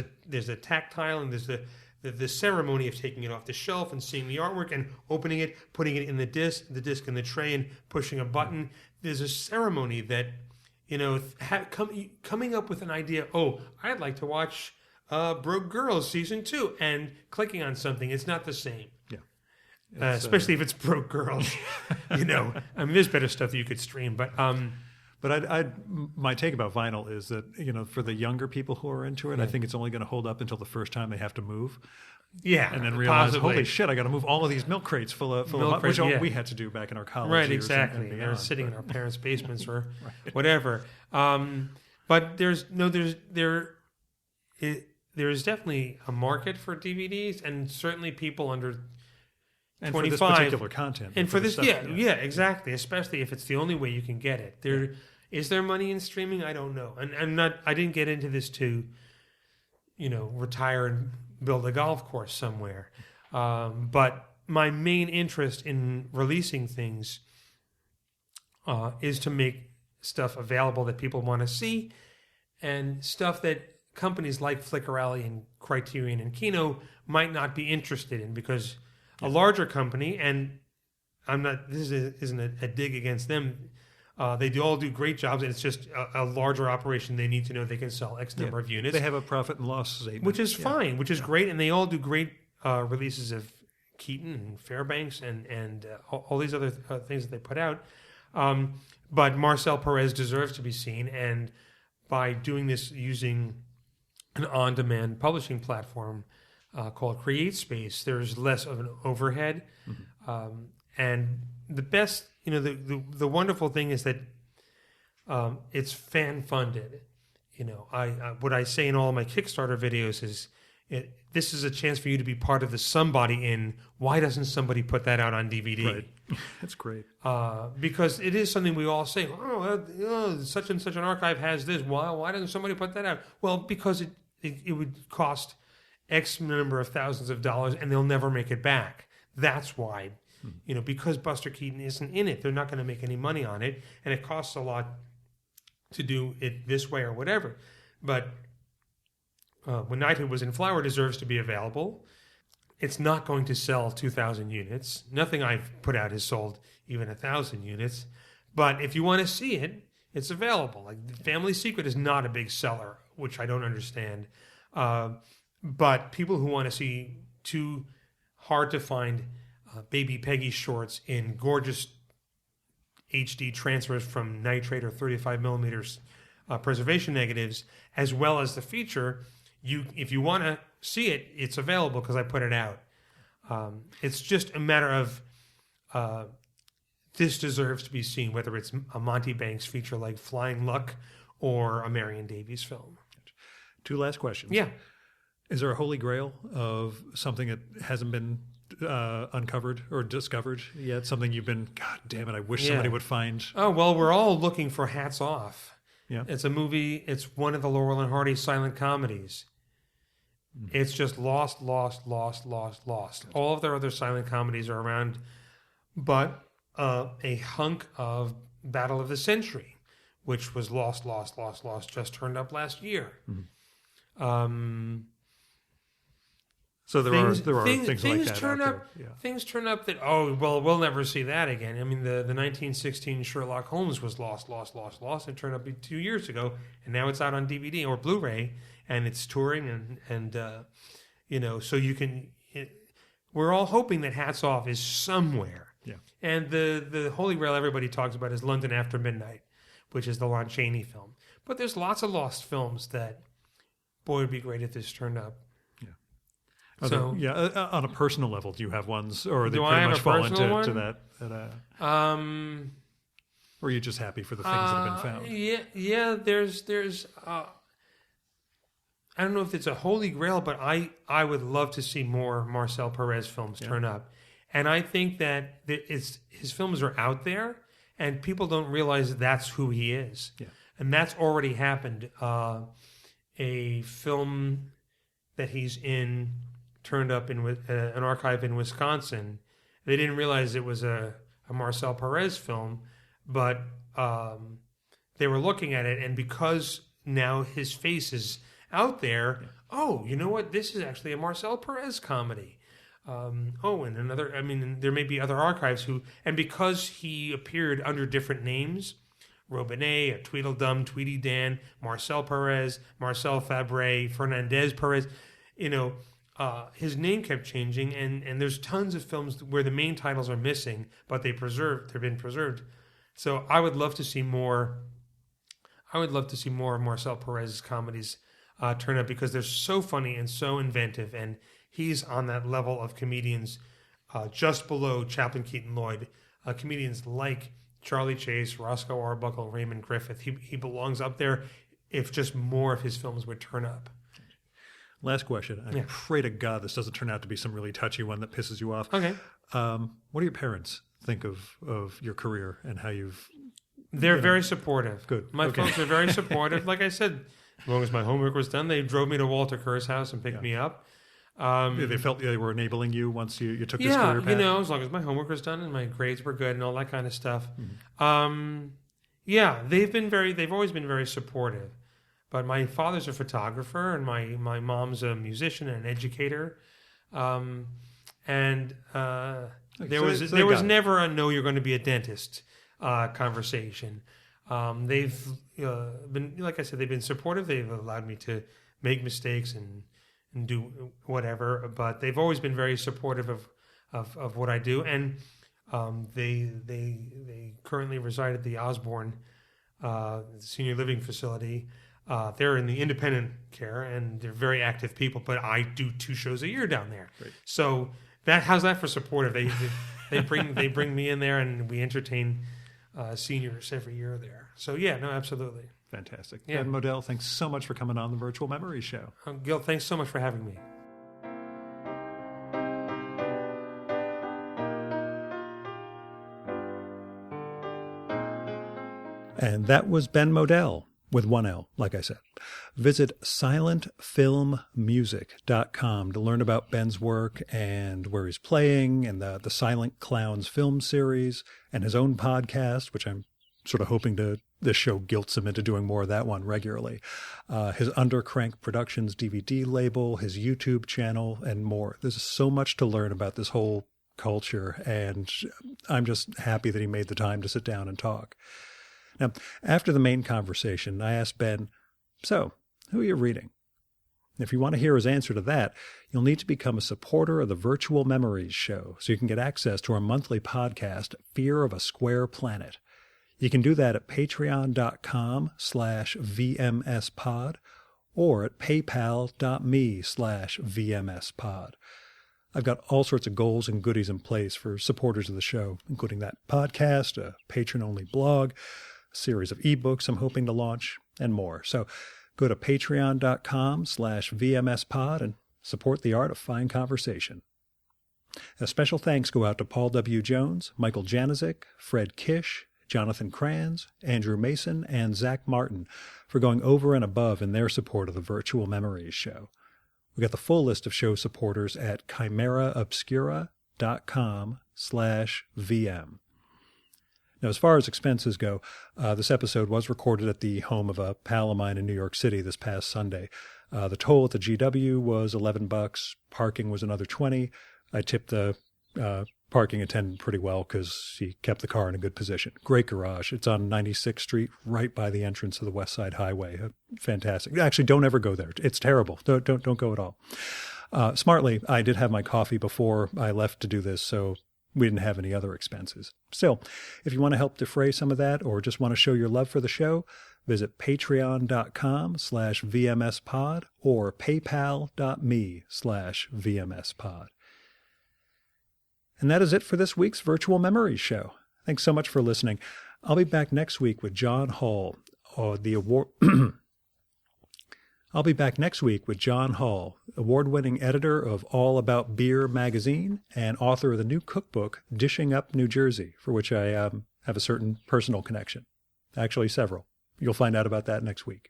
a tactile, and there's the ceremony of taking it off the shelf and seeing the artwork and opening it, putting it in the disc in the tray, and pushing a button. There's a ceremony that. Coming up with an idea, I'd like to watch Broke Girls Season 2, and clicking on something, it's not the same. Yeah. Especially if it's Broke Girls. There's better stuff that you could stream, but... my take about vinyl is that, for the younger people who are into it, I think it's only going to hold up until the first time they have to move. Yeah, and then realize, holy shit, I got to move all of these milk crates full of which we had to do back in our college years. Right, exactly. They're sitting in our parents' basements or whatever. But there is definitely a market for DVDs, and certainly people under 25 and for this particular content, and for this stuff, exactly. Especially if it's the only way you can get it. Is there money in streaming? I don't know, and I didn't get into this to, retire and build a golf course somewhere. But my main interest in releasing things is to make stuff available that people want to see, and stuff that companies like Flickr Alley and Criterion and Kino might not be interested in, because a larger company, and isn't a dig against them, they all do great jobs, and it's just a larger operation. They need to know they can sell X number of units. They have a profit and loss statement. Which is fine, which is great, and they all do great releases of Keaton and Fairbanks and all these other things that they put out. But Marcel Perez deserves to be seen, and by doing this using an on-demand publishing platform called CreateSpace, there's less of an overhead. Mm-hmm. And the best... the wonderful thing is that it's fan funded. What I say in all of my Kickstarter videos is, this is a chance for you to be part of the somebody in why doesn't somebody put that out on DVD? Right. That's great. Because it is something we all say, such and such an archive has this. Why doesn't somebody put that out? Well, because it would cost X number of thousands of dollars, and they'll never make it back. That's why. Because Buster Keaton isn't in it, they're not going to make any money on it, and it costs a lot to do it this way or whatever. But When Knighthood Was in Flower deserves to be available. It's not going to sell 2,000 units. Nothing I've put out has sold even 1,000 units. But if you want to see it, It's available. Like Family Secret is not a big seller, which I don't understand. But people who want to see two hard to find Baby Peggy shorts in gorgeous HD transfers from nitrate or 35 millimeters preservation negatives, as well as the feature, if you want to see it, it's available because I put it out. It's just a matter of this deserves to be seen, whether it's a Monty Banks feature like Flying Luck or a Marion Davies film. 2 last questions. Yeah. Is there a holy grail of something that hasn't been uncovered or discovered yet? Something you've been, God damn it, I wish somebody would find. Oh, well, we're all looking for Hats Off. Yeah. It's a movie. It's one of the Laurel and Hardy silent comedies. It's just lost. All of their other silent comedies are around, but a hunk of Battle of the Century, which was lost, just turned up last year. So there are things like that turn out up. there. Yeah. Things turn up that we'll never see that again. I mean, the 1916 Sherlock Holmes was lost. It turned up 2 years ago, and now it's out on DVD or Blu-ray, and it's touring, and so you can. We're all hoping that Hats Off is somewhere. Yeah. And the Holy Grail everybody talks about is London After Midnight, which is the Lon Chaney film. But there's lots of lost films that, boy, it'd be great if this turned up. So on a personal level, do you have ones, or they Do I pretty have much a fall personal into one? that? Or are you just happy for the things that have been found? Yeah. There's. I don't know if it's a holy grail, but I would love to see more Marcel Perez films turn up, and I think that his films are out there, and people don't realize that's who he is, and that's already happened. A film that he's in turned up in an archive in Wisconsin. They didn't realize it was a Marcel Perez film, but they were looking at it, and because now his face is out there, oh, you know what? This is actually a Marcel Perez comedy. And another, I mean, there may be other archives and because he appeared under different names, Robinet, Tweedledum, Tweedy Dan, Marcel Perez, Marcel Fabre, Fernandez Perez, his name kept changing, and there's tons of films where the main titles are missing, but they've been preserved. So I would love to see more. I would love to see more of Marcel Perez's comedies turn up because they're so funny and so inventive, and he's on that level of comedians just below Chaplin, Keaton, Lloyd, comedians like Charlie Chase, Roscoe Arbuckle, Raymond Griffith. He belongs up there if just more of his films would turn up. Last question. I pray to God this doesn't turn out to be some really touchy one that pisses you off. Okay. What do your parents think of your career and how you've... They're very supportive. Good. My folks are very supportive. Like I said, as long as my homework was done, they drove me to Walter Kerr's house and picked me up. They felt they were enabling you once you took this career path? As long as my homework was done and my grades were good and all that kind of stuff. They've always been very supportive. But my father's a photographer and my mom's a musician and an educator. There was never a no, you're going to be a dentist conversation. They've been, like I said, they've been supportive. They've allowed me to make mistakes and do whatever, but they've always been very supportive of what I do. And they currently reside at the Osborne senior living facility. They're in the independent care, and they're very active people. But I do 2 shows a year down there, so how's that for supportive? They bring me in there, and we entertain seniors every year there. So absolutely. Fantastic. Yeah. Ben Model, thanks so much for coming on the Virtual Memory Show. Gil, thanks so much for having me. And that was Ben Model, with 1 L, like I said. Visit silentfilmmusic.com to learn about Ben's work and where he's playing, and the Silent Clowns film series, and his own podcast, which I'm sort of hoping this show guilts him into doing more of that one regularly. His Undercrank Productions DVD label, his YouTube channel, and more. There's so much to learn about this whole culture, and I'm just happy that he made the time to sit down and talk. Now, after the main conversation, I asked Ben, so, who are you reading? If you want to hear his answer to that, you'll need to become a supporter of the Virtual Memories Show so you can get access to our monthly podcast, Fear of a Square Planet. You can do that at patreon.com/VMSpod or at paypal.me/VMSpod. I've got all sorts of goals and goodies in place for supporters of the show, including that podcast, a patron-only blog, a series of ebooks I'm hoping to launch, and more. So go to patreon.com/VMSpod and support the art of fine conversation. A special thanks go out to Paul W. Jones, Michael Janizik, Fred Kish, Jonathan Kranz, Andrew Mason, and Zach Martin for going over and above in their support of the Virtual Memories Show. We got the full list of show supporters at chimeraobscura.com/VM. Now, as far as expenses go, this episode was recorded at the home of a pal of mine in New York City this past Sunday. The toll at the GW was $11. Parking was another $20. I tipped the parking attendant pretty well because he kept the car in a good position. Great garage. It's on 96th Street, right by the entrance of the West Side Highway. Fantastic. Actually, don't ever go there. It's terrible. Don't go at all. Smartly, I did have my coffee before I left to do this, so we didn't have any other expenses. Still, if you want to help defray some of that or just want to show your love for the show, visit patreon.com/VMSpod or paypal.me/VMSpod. And that is it for this week's Virtual Memories Show. Thanks so much for listening. I'll be back next week with John Hall, award-winning editor of All About Beer magazine and author of the new cookbook, Dishing Up New Jersey, for which I have a certain personal connection. Actually, several. You'll find out about that next week.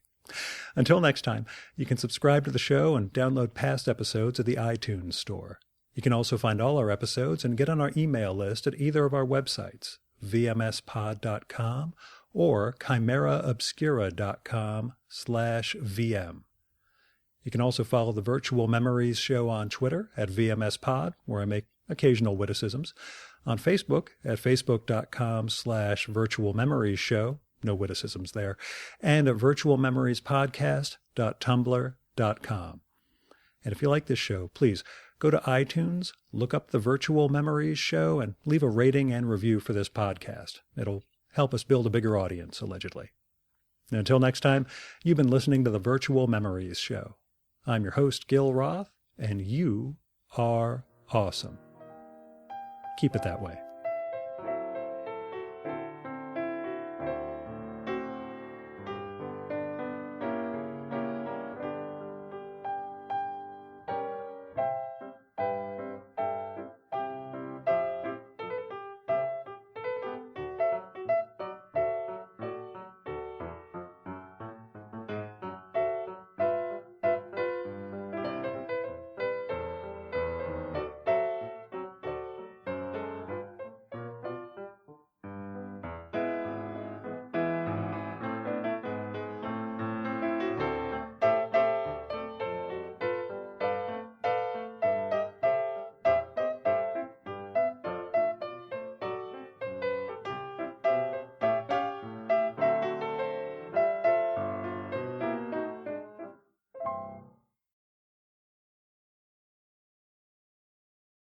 Until next time, you can subscribe to the show and download past episodes at the iTunes Store. You can also find all our episodes and get on our email list at either of our websites, vmspod.com or chimeraobscura.com/VM. You can also follow the Virtual Memories Show on Twitter at VMSpod, where I make occasional witticisms, on Facebook at facebook.com/Virtual Memories Show, no witticisms there, and at virtualmemoriespodcast.tumblr.com. And if you like this show, please go to iTunes, look up the Virtual Memories Show, and leave a rating and review for this podcast. It'll help us build a bigger audience, allegedly. And until next time, you've been listening to the Virtual Memories Show. I'm your host, Gil Roth, and you are awesome. Keep it that way.